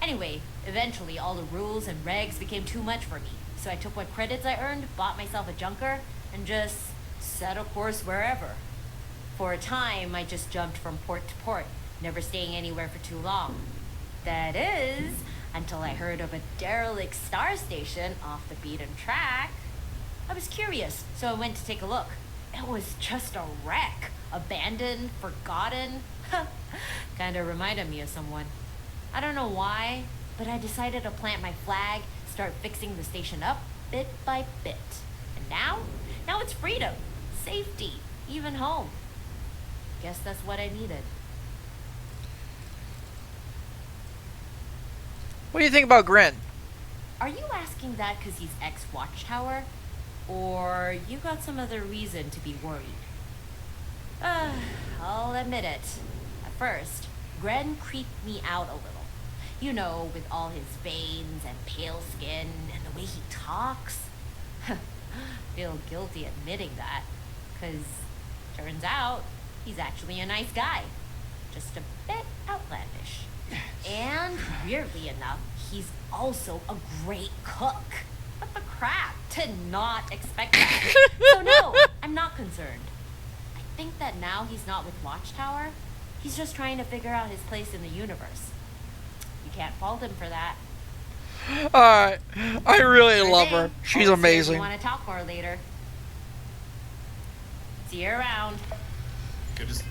Anyway, eventually all the rules and regs became too much for me. So I took what credits I earned, bought myself a junker, and just set a course wherever. For a time, I just jumped from port to port, never staying anywhere for too long. That is, until I heard of a derelict star station off the beaten track. I was curious, so I went to take a look. It was just a wreck. Abandoned, forgotten. Kinda reminded me of someone. I don't know why, but I decided to plant my flag, start fixing the station up, bit by bit. And now it's freedom, safety, even home. Guess that's what I needed. What do you think about Gren? Are you asking that because he's ex-Watchtower? Or you got some other reason to be worried? I'll admit it. At first, Gren creeped me out a little. You know, with all his veins and pale skin and the way he talks. Feel guilty admitting that, because turns out he's actually a nice guy. Just a bit outlandish. And weirdly enough, he's also a great cook. What the crap? Did not expect that. So no, I'm not concerned. I think that now he's not with Watchtower, he's just trying to figure out his place in the universe. You can't fault him for that. Alright. I really love her. She's I amazing. want to talk more later. See you around. Good to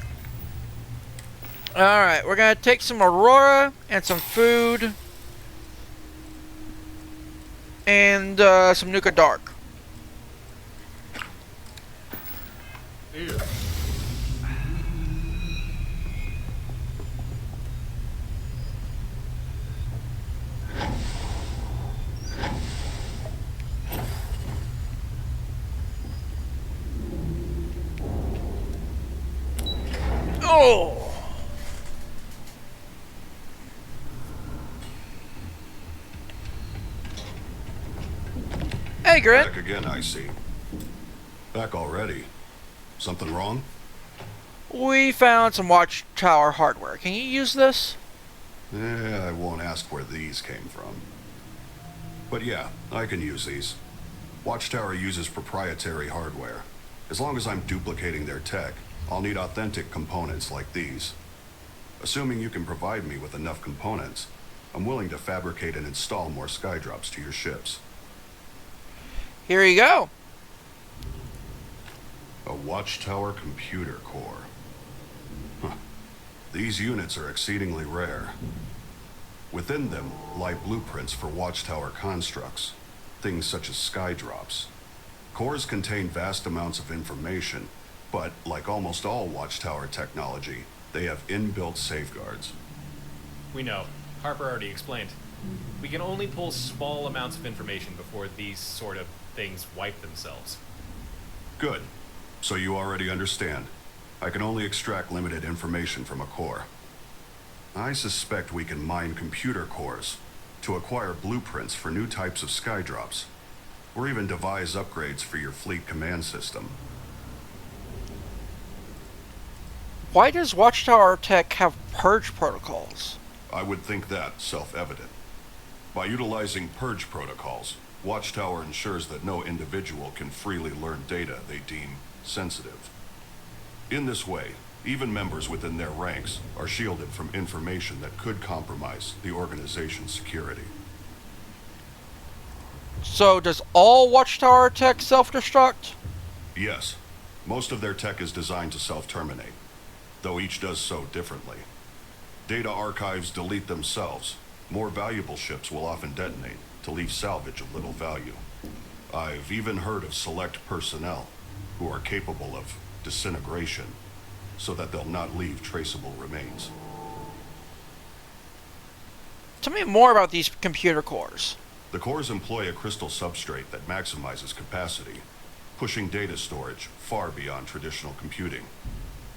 Alright, we're gonna take some Aurora and some food. And some Nuka Dark. Ew. Oh! Hey, Grit. Back again, I see. Back already. Something wrong? We found some Watchtower hardware. Can you use this? I won't ask where these came from. But yeah, I can use these. Watchtower uses proprietary hardware. As long as I'm duplicating their tech, I'll need authentic components like these. Assuming you can provide me with enough components, I'm willing to fabricate and install more skydrops to your ships. Here you go. A Watchtower computer core. Huh. These units are exceedingly rare. Within them lie blueprints for Watchtower constructs, things such as skydrops. Cores contain vast amounts of information, but like almost all Watchtower technology, they have inbuilt safeguards. We know. Harper already explained. We can only pull small amounts of information before these sort of things wipe themselves. Good. So you already understand. I can only extract limited information from a core. I suspect we can mine computer cores to acquire blueprints for new types of skydrops, or even devise upgrades for your fleet command system. Why does Watchtower Tech have purge protocols? I would think that self-evident. By utilizing purge protocols, Watchtower ensures that no individual can freely learn data they deem sensitive. In this way, even members within their ranks are shielded from information that could compromise the organization's security. So does all Watchtower Tech self-destruct? Yes, most of their tech is designed to self-terminate, though each does so differently. Data archives delete themselves. More valuable ships will often detonate to leave salvage of little value. I've even heard of select personnel who are capable of disintegration so that they'll not leave traceable remains. Tell me more about these computer cores. The cores employ a crystal substrate that maximizes capacity, pushing data storage far beyond traditional computing.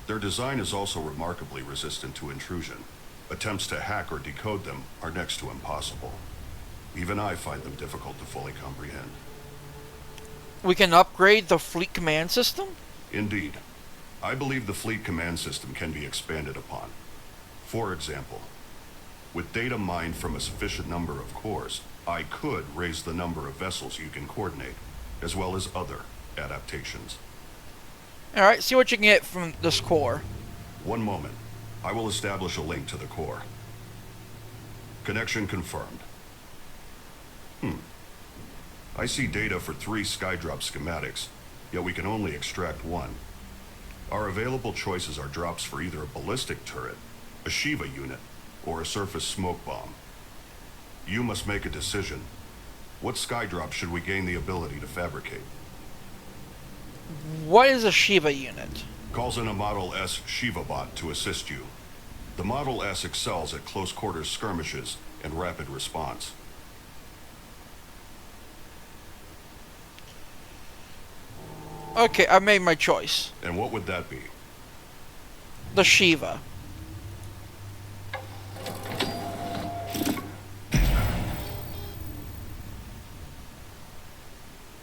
Their design is also remarkably resistant to intrusion. Attempts to hack or decode them are next to impossible. Even I find them difficult to fully comprehend. We can upgrade the fleet command system? Indeed. I believe the fleet command system can be expanded upon. For example, with data mined from a sufficient number of cores, I could raise the number of vessels you can coordinate, as well as other adaptations. Alright, see what you can get from this core. One moment. I will establish a link to the core. Connection confirmed. I see data for 3 skydrop schematics, yet we can only extract 1. Our available choices are drops for either a ballistic turret, a Shiva unit, or a surface smoke bomb. You must make a decision. What skydrop should we gain the ability to fabricate? What is a Shiva unit? Calls in a Model S Shiva bot to assist you. The Model S excels at close quarters skirmishes and rapid response. Okay, I made my choice. And what would that be? The Shiva.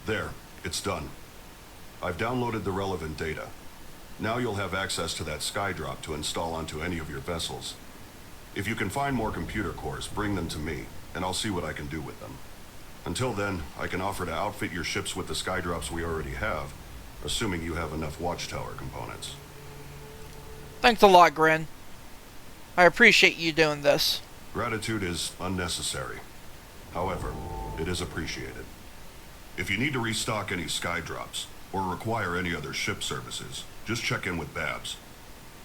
There, it's done. I've downloaded the relevant data. Now you'll have access to that skydrop to install onto any of your vessels. If you can find more computer cores, bring them to me, and I'll see what I can do with them. Until then, I can offer to outfit your ships with the skydrops we already have, assuming you have enough watchtower components. Thanks a lot, Grin. I appreciate you doing this. Gratitude is unnecessary. However, it is appreciated. If you need to restock any skydrops, or require any other ship services, just check in with Babs.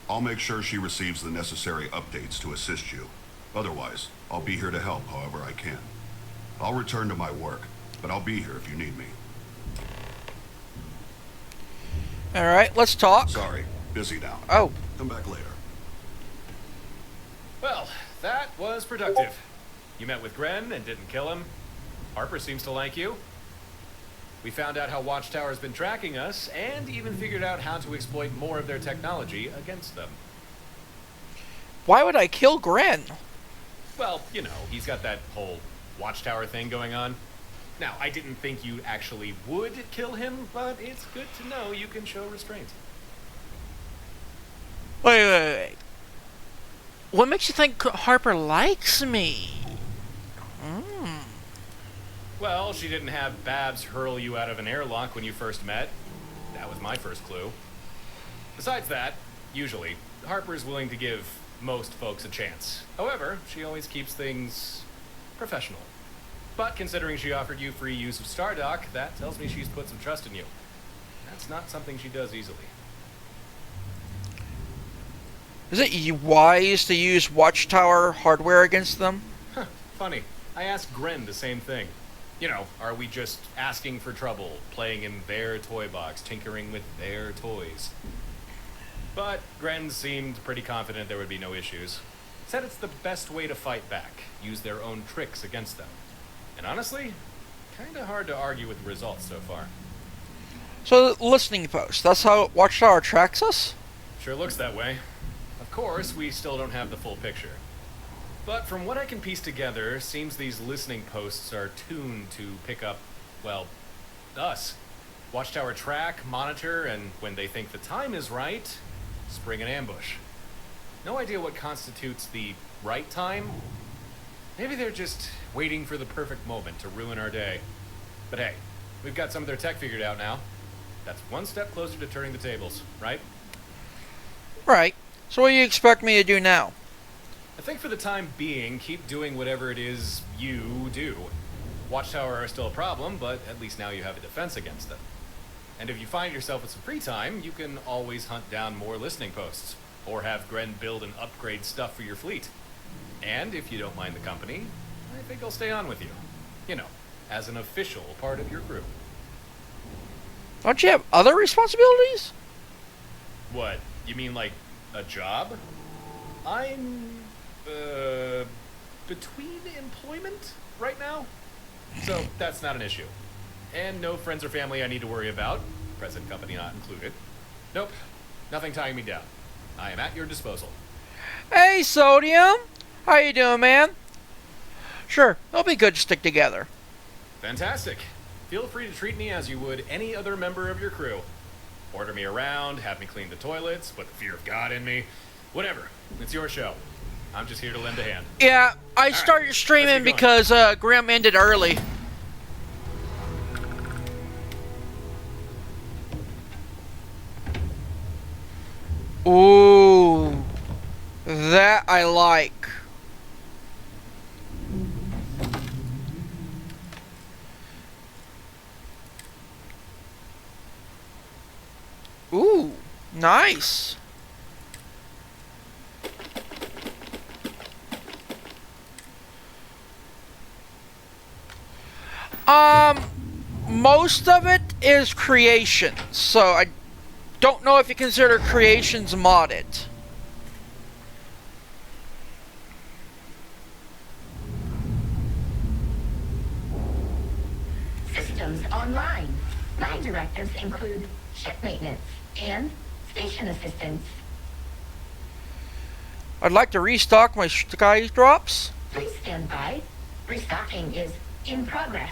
I'll make sure she receives the necessary updates to assist you. Otherwise, I'll be here to help however I can. I'll return to my work, but I'll be here if you need me. Alright, let's talk. Sorry, busy now. Oh. Come back later. Well, that was productive. You met with Gren and didn't kill him. Harper seems to like you. We found out how Watchtower's been tracking us, and even figured out how to exploit more of their technology against them. Why would I kill Gren? Well, you know, he's got that whole Watchtower thing going on. Now, I didn't think you actually would kill him, but it's good to know you can show restraint. Wait. What makes you think Harper likes me? Well, she didn't have Babs hurl you out of an airlock when you first met. That was my first clue. Besides that, usually, Harper's willing to give most folks a chance. However, she always keeps things professional. But considering she offered you free use of Stardock, that tells me she's put some trust in you. That's not something she does easily. Is it wise to use Watchtower hardware against them? Huh, funny. I asked Gren the same thing. You know, are we just asking for trouble, playing in their toy box, tinkering with their toys? But Gren seemed pretty confident there would be no issues. Said it's the best way to fight back, use their own tricks against them. And honestly, kinda hard to argue with the results so far. So, the listening post, that's how Watchtower tracks us? Sure looks that way. Of course, we still don't have the full picture. But from what I can piece together, seems these listening posts are tuned to pick up, well, us. Watchtower track, monitor, and when they think the time is right, spring an ambush. No idea what constitutes the right time. Maybe they're just waiting for the perfect moment to ruin our day. But hey, we've got some of their tech figured out now. That's one step closer to turning the tables, right? Right. So what do you expect me to do now? I think for the time being, keep doing whatever it is you do. Watchtower are still a problem, but at least now you have a defense against them. And if you find yourself with some free time, you can always hunt down more listening posts, or have Gren build and upgrade stuff for your fleet. And if you don't mind the company, I think I'll stay on with you. You know, as an official part of your crew. Don't you have other responsibilities? What, you mean like a job? I'm, between employment right now? So that's not an issue. And no friends or family I need to worry about, present company not included. Nope, nothing tying me down. I am at your disposal. Hey, Sodium! How you doing, man? Sure, it'll be good to stick together. Fantastic. Feel free to treat me as you would any other member of your crew. Order me around, have me clean the toilets, put the fear of God in me. Whatever. It's your show. I'm just here to lend a hand. Yeah, I right, started streaming let's get because Grim ended early. Ooh, that I like. Ooh, nice. Most of it is creation, so I don't know if you consider creations modded. online. My directives include ship maintenance and station assistance. I'd like to restock my sky drops. Please stand by. Restocking is in progress.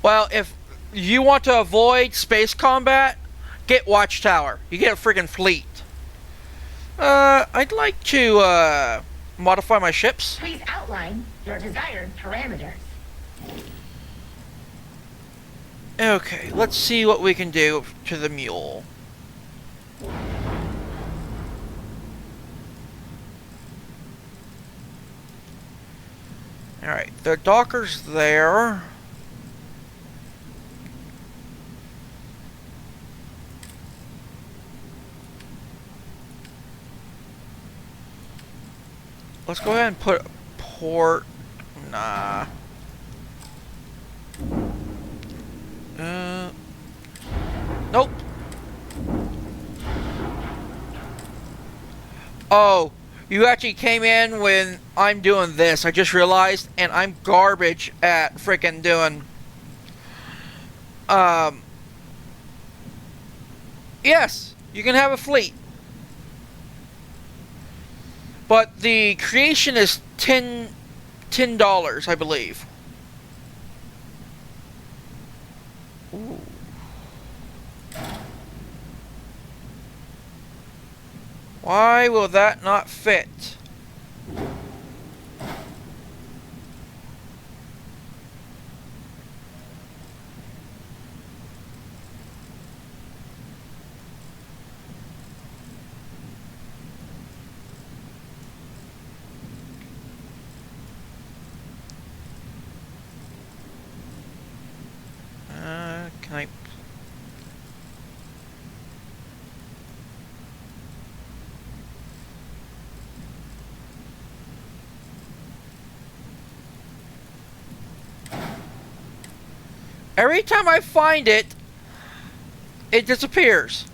Well, if you want to avoid space combat, get Watchtower. You get a friggin' fleet. I'd like to, modify my ships. Please outline your desired parameters. Okay, let's see what we can do to the mule. Alright, the docker's there. Let's go ahead and put port. Nah. Nope. Oh, you actually came in when I'm doing this. I just realized, and I'm garbage at frickin' doing. Yes, you can have a fleet. But the creation is $10, I believe. Ooh. Why will that not fit? Can I... Every time I find it, it disappears.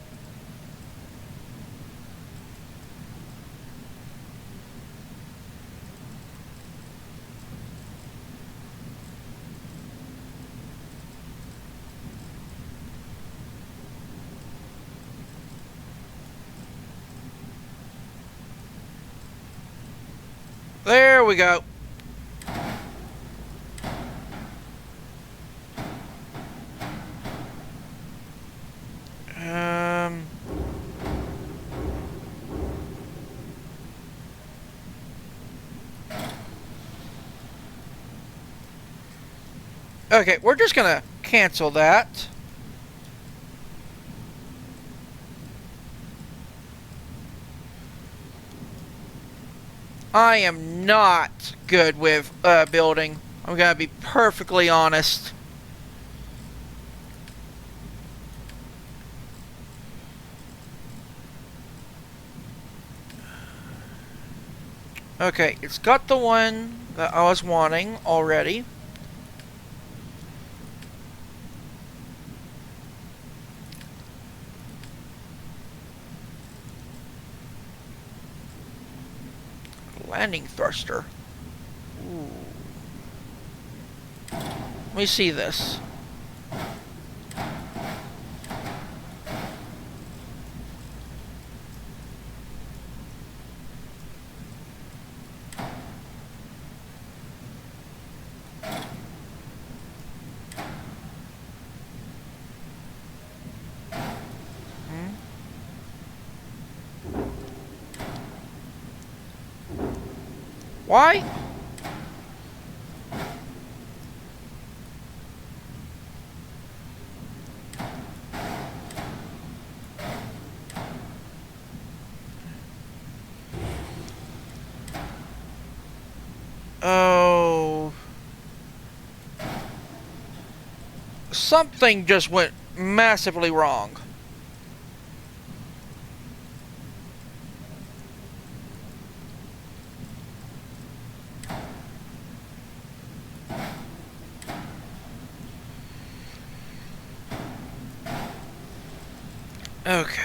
There we go. Okay, we're just gonna cancel that. I am not good with building. I'm gonna be perfectly honest. Okay, it's got the one that I was wanting already. Landing thruster. Ooh. Let me see this. Why? Oh. Something just went massively wrong. Okay.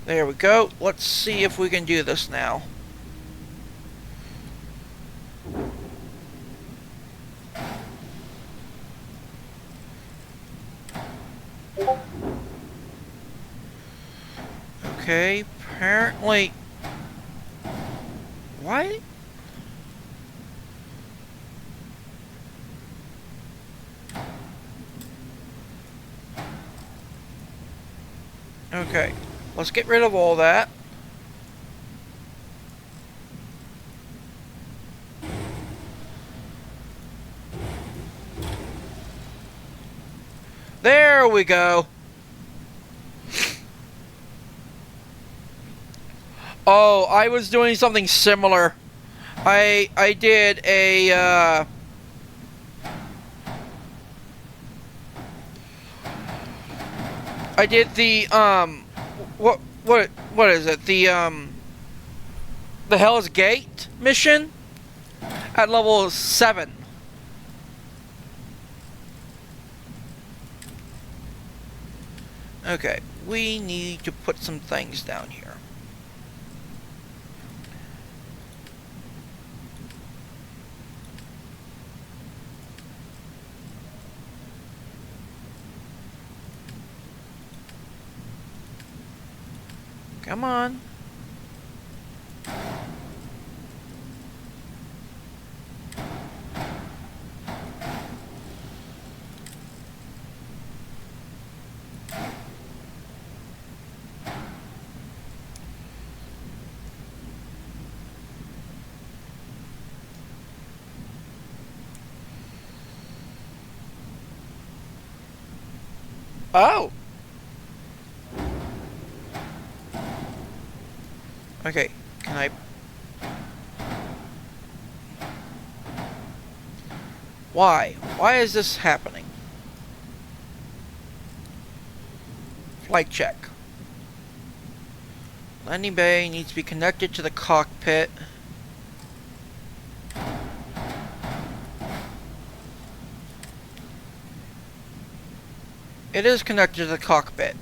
There we go. Let's see if we can do this now. Okay, apparently... Why? Okay, let's get rid of all that. There we go. Oh, I was doing something similar. I did a I did the what is it? The Hell's Gate mission at level 7. Okay, we need to put some things down here. Come on. Oh. Okay, can I... Why? Why is this happening? Flight check. Landing bay needs to be connected to the cockpit. It is connected to the cockpit.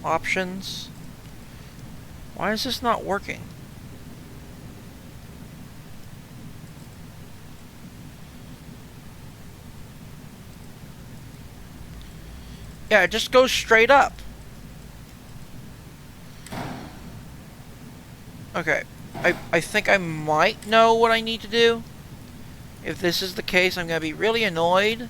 Options. Why is this not working? Yeah, it just goes straight up. Okay, I think I might know what I need to do. If this is the case, I'm gonna be really annoyed.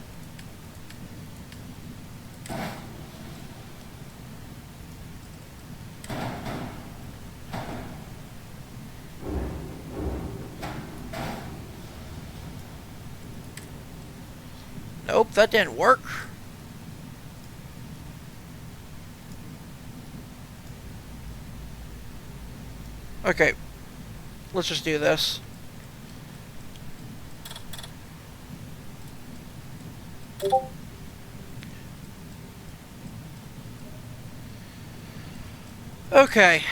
Nope, that didn't work. Okay, let's just do this. Okay,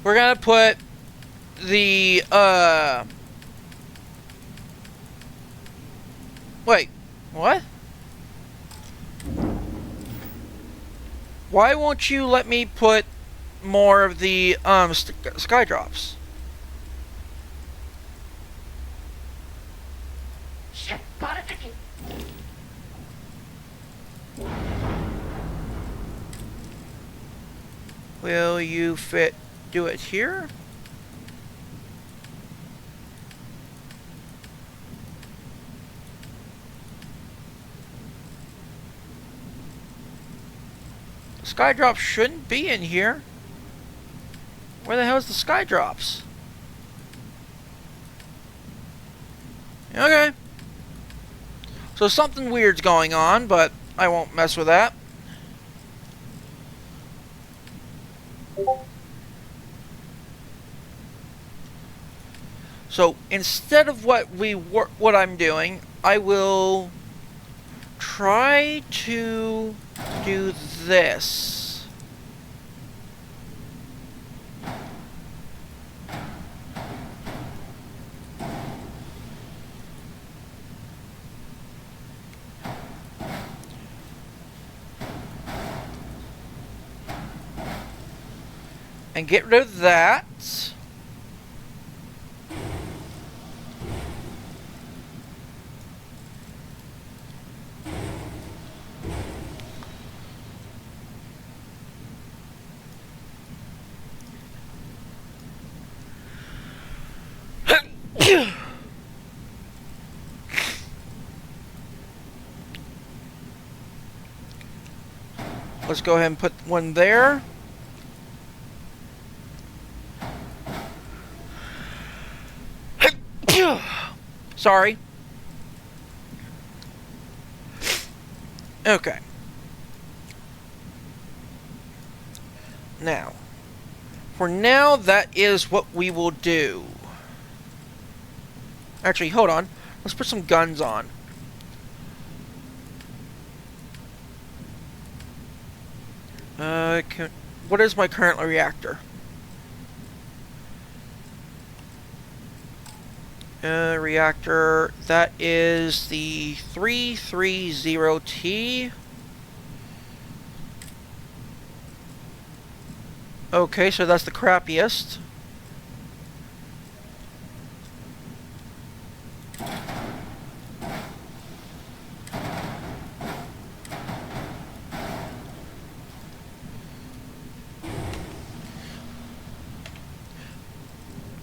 we're gonna put the, wait, what? Why won't you let me put more of the, sky drops? Ship modification. Will you do it here? Sky drops shouldn't be in here. Where the hell is the sky drops? Okay. So something weird's going on, but I won't mess with that. So instead of what I'm doing, I will try to do this. And get rid of that. Let's go ahead and put one there. Sorry. Okay. Now, for now, that is what we will do. Actually, hold on. Let's put some guns on. What is my current reactor? Reactor, that is the 330T. Okay, so that's the crappiest.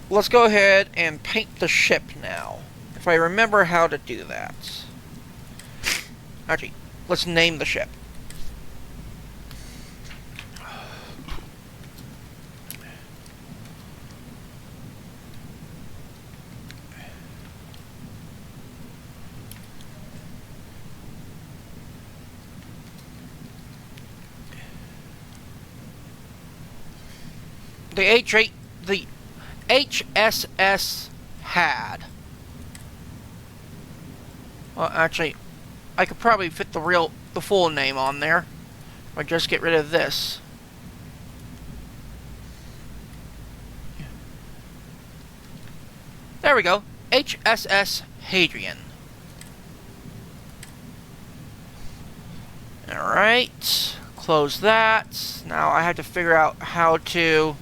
Let's go ahead and paint the ship now, if I remember how to do that. Actually, let's name the ship. The HSS had. Well, actually, I could probably fit the full name on there. If I just get rid of this. There we go. HSS Hadrian. Alright. Close that. Now I have to figure out how to...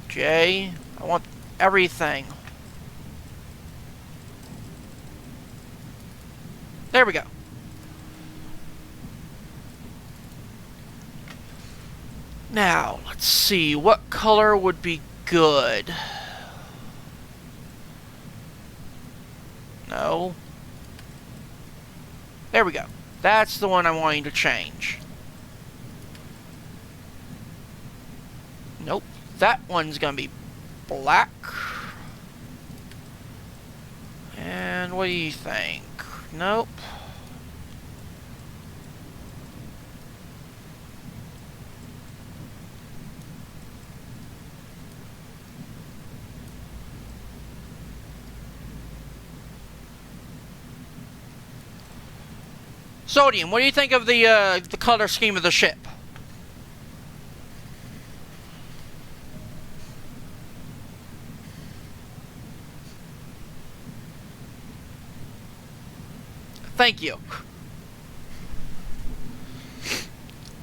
J. I want everything. There we go. Now, let's see. What color would be good? No. There we go. That's the one I'm wanting to change. Nope. That one's gonna be black. And what do you think? Nope. Sodium, what do you think of the color scheme of the ship? Thank you.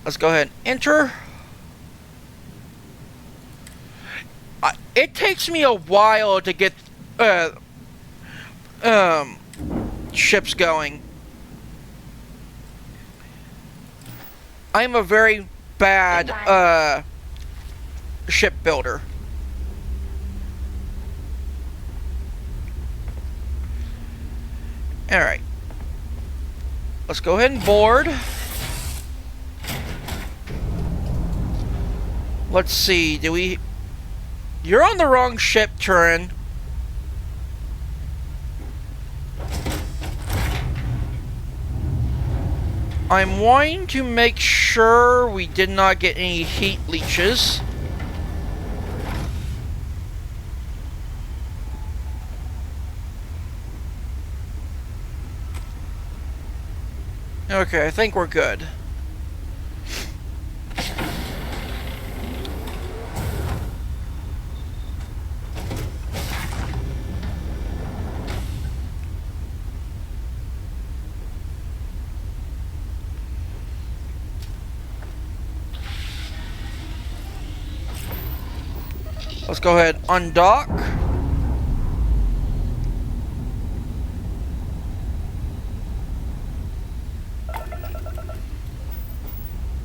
Let's go ahead and enter. It takes me a while to get ships going. I'm a very bad ship builder. Alright. Let's go ahead and board. Let's see, do we... You're on the wrong ship, Turin. I'm wanting to make sure we did not get any heat leeches. Okay, I think we're good. Let's go ahead, undock.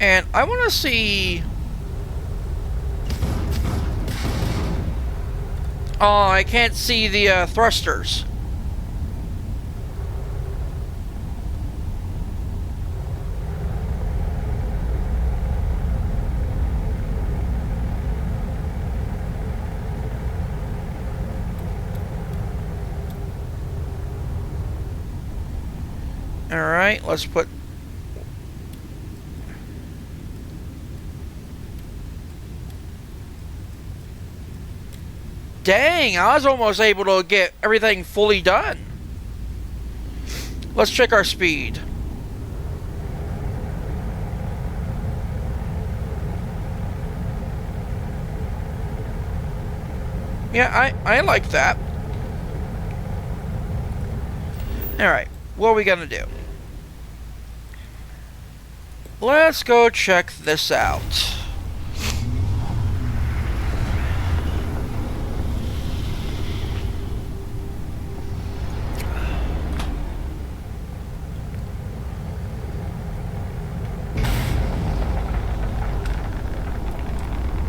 And I want to see... Oh, I can't see the thrusters. Alright, let's put... Dang, I was almost able to get everything fully done. Let's check our speed. Yeah, I like that. Alright, what are we gonna do? Let's go check this out.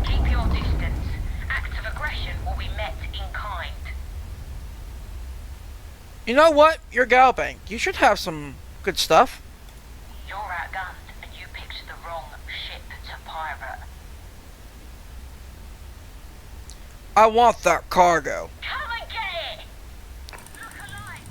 Keep your distance. Acts of aggression will be met in kind. You know what? You're galloping. You should have some good stuff. You're outgunned, and you picked the wrong ship to pirate. I want that cargo. Come and get it! Look alive!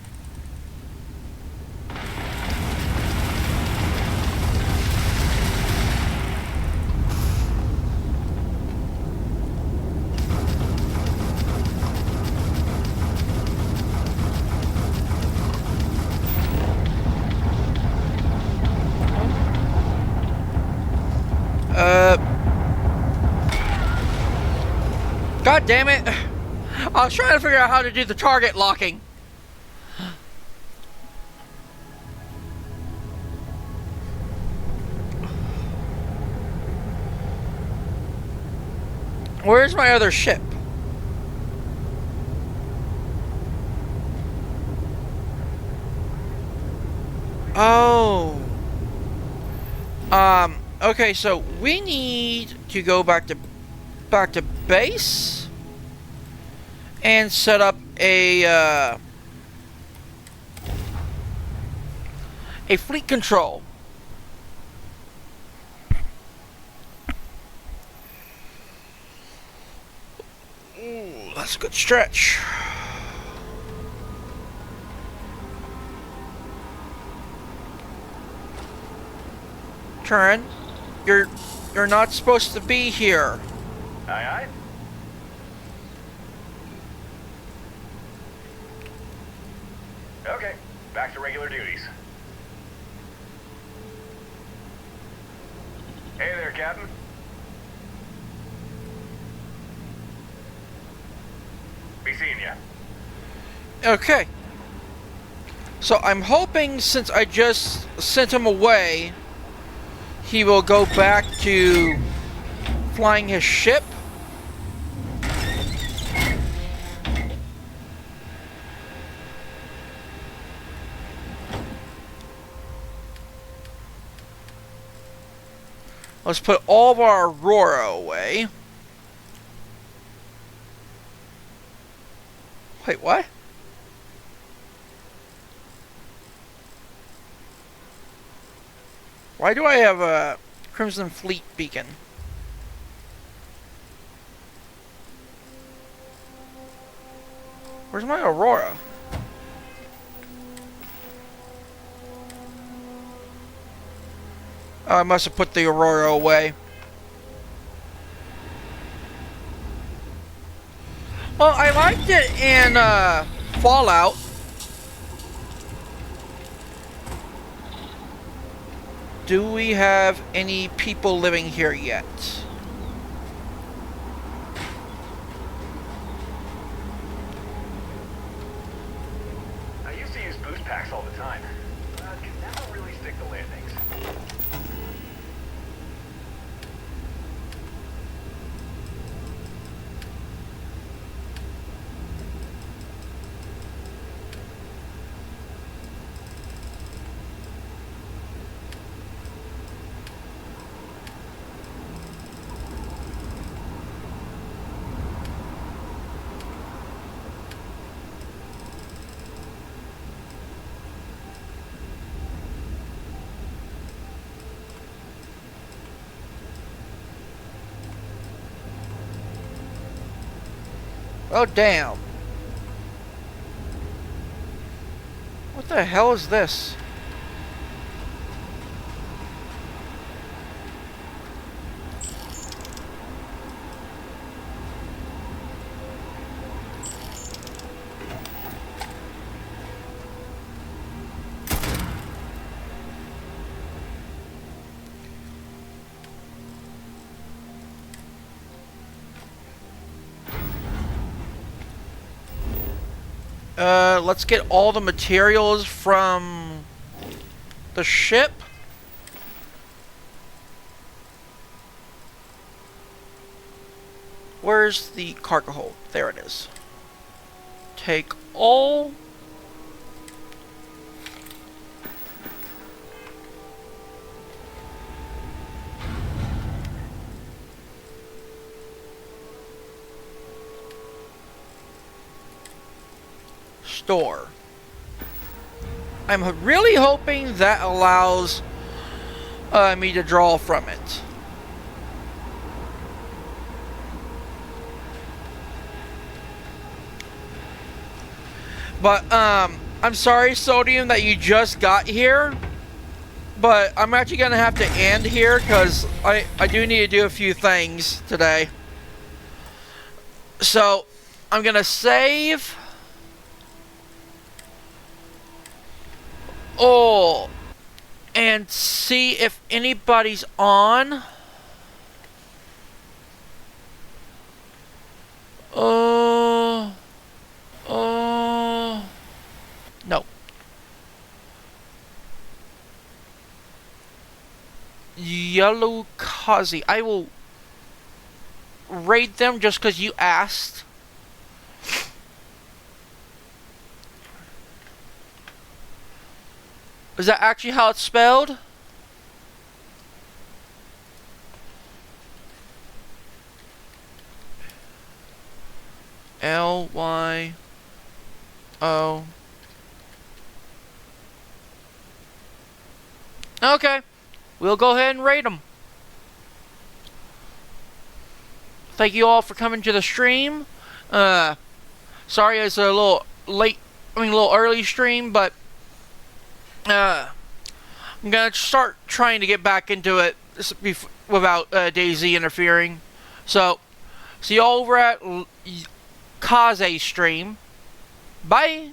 God damn it. I was trying to figure out how to do the target locking. Where's my other ship? Oh. Okay, so we need to go back to base and set up a fleet control. Ooh, that's a good stretch. Turn. You're not supposed to be here. Aye, aye. Okay, back to regular duties. Hey there, Captain. Be seeing ya. Okay. So I'm hoping, since I just sent him away, he will go back to flying his ship. Let's put all of our Aurora away. Wait, what? Why do I have a Crimson Fleet beacon? Where's my Aurora? Oh, I must have put the Aurora away. Well, I liked it in Fallout. Do we have any people living here yet? I used to use boost packs all the time. Could never really stick to landings. Oh, damn. What the hell is this? Let's get all the materials from the ship. Where's the cargo hold? There it is. Take all. Store. I'm really hoping that allows me to draw from it. But I'm sorry, Sodium, that you just got here. But I'm actually gonna have to end here because I do need to do a few things today. So I'm gonna save. Oh, and see if anybody's on. No. Yellow Kazi. I will raid them just because you asked. Is that actually how it's spelled? L-Y-O. Okay. We'll go ahead and rate them. Thank you all for coming to the stream. Sorry it's a little late, a little early stream, but I'm gonna start trying to get back into it without Daisy interfering. So, see y'all over at Kaze's stream. Bye.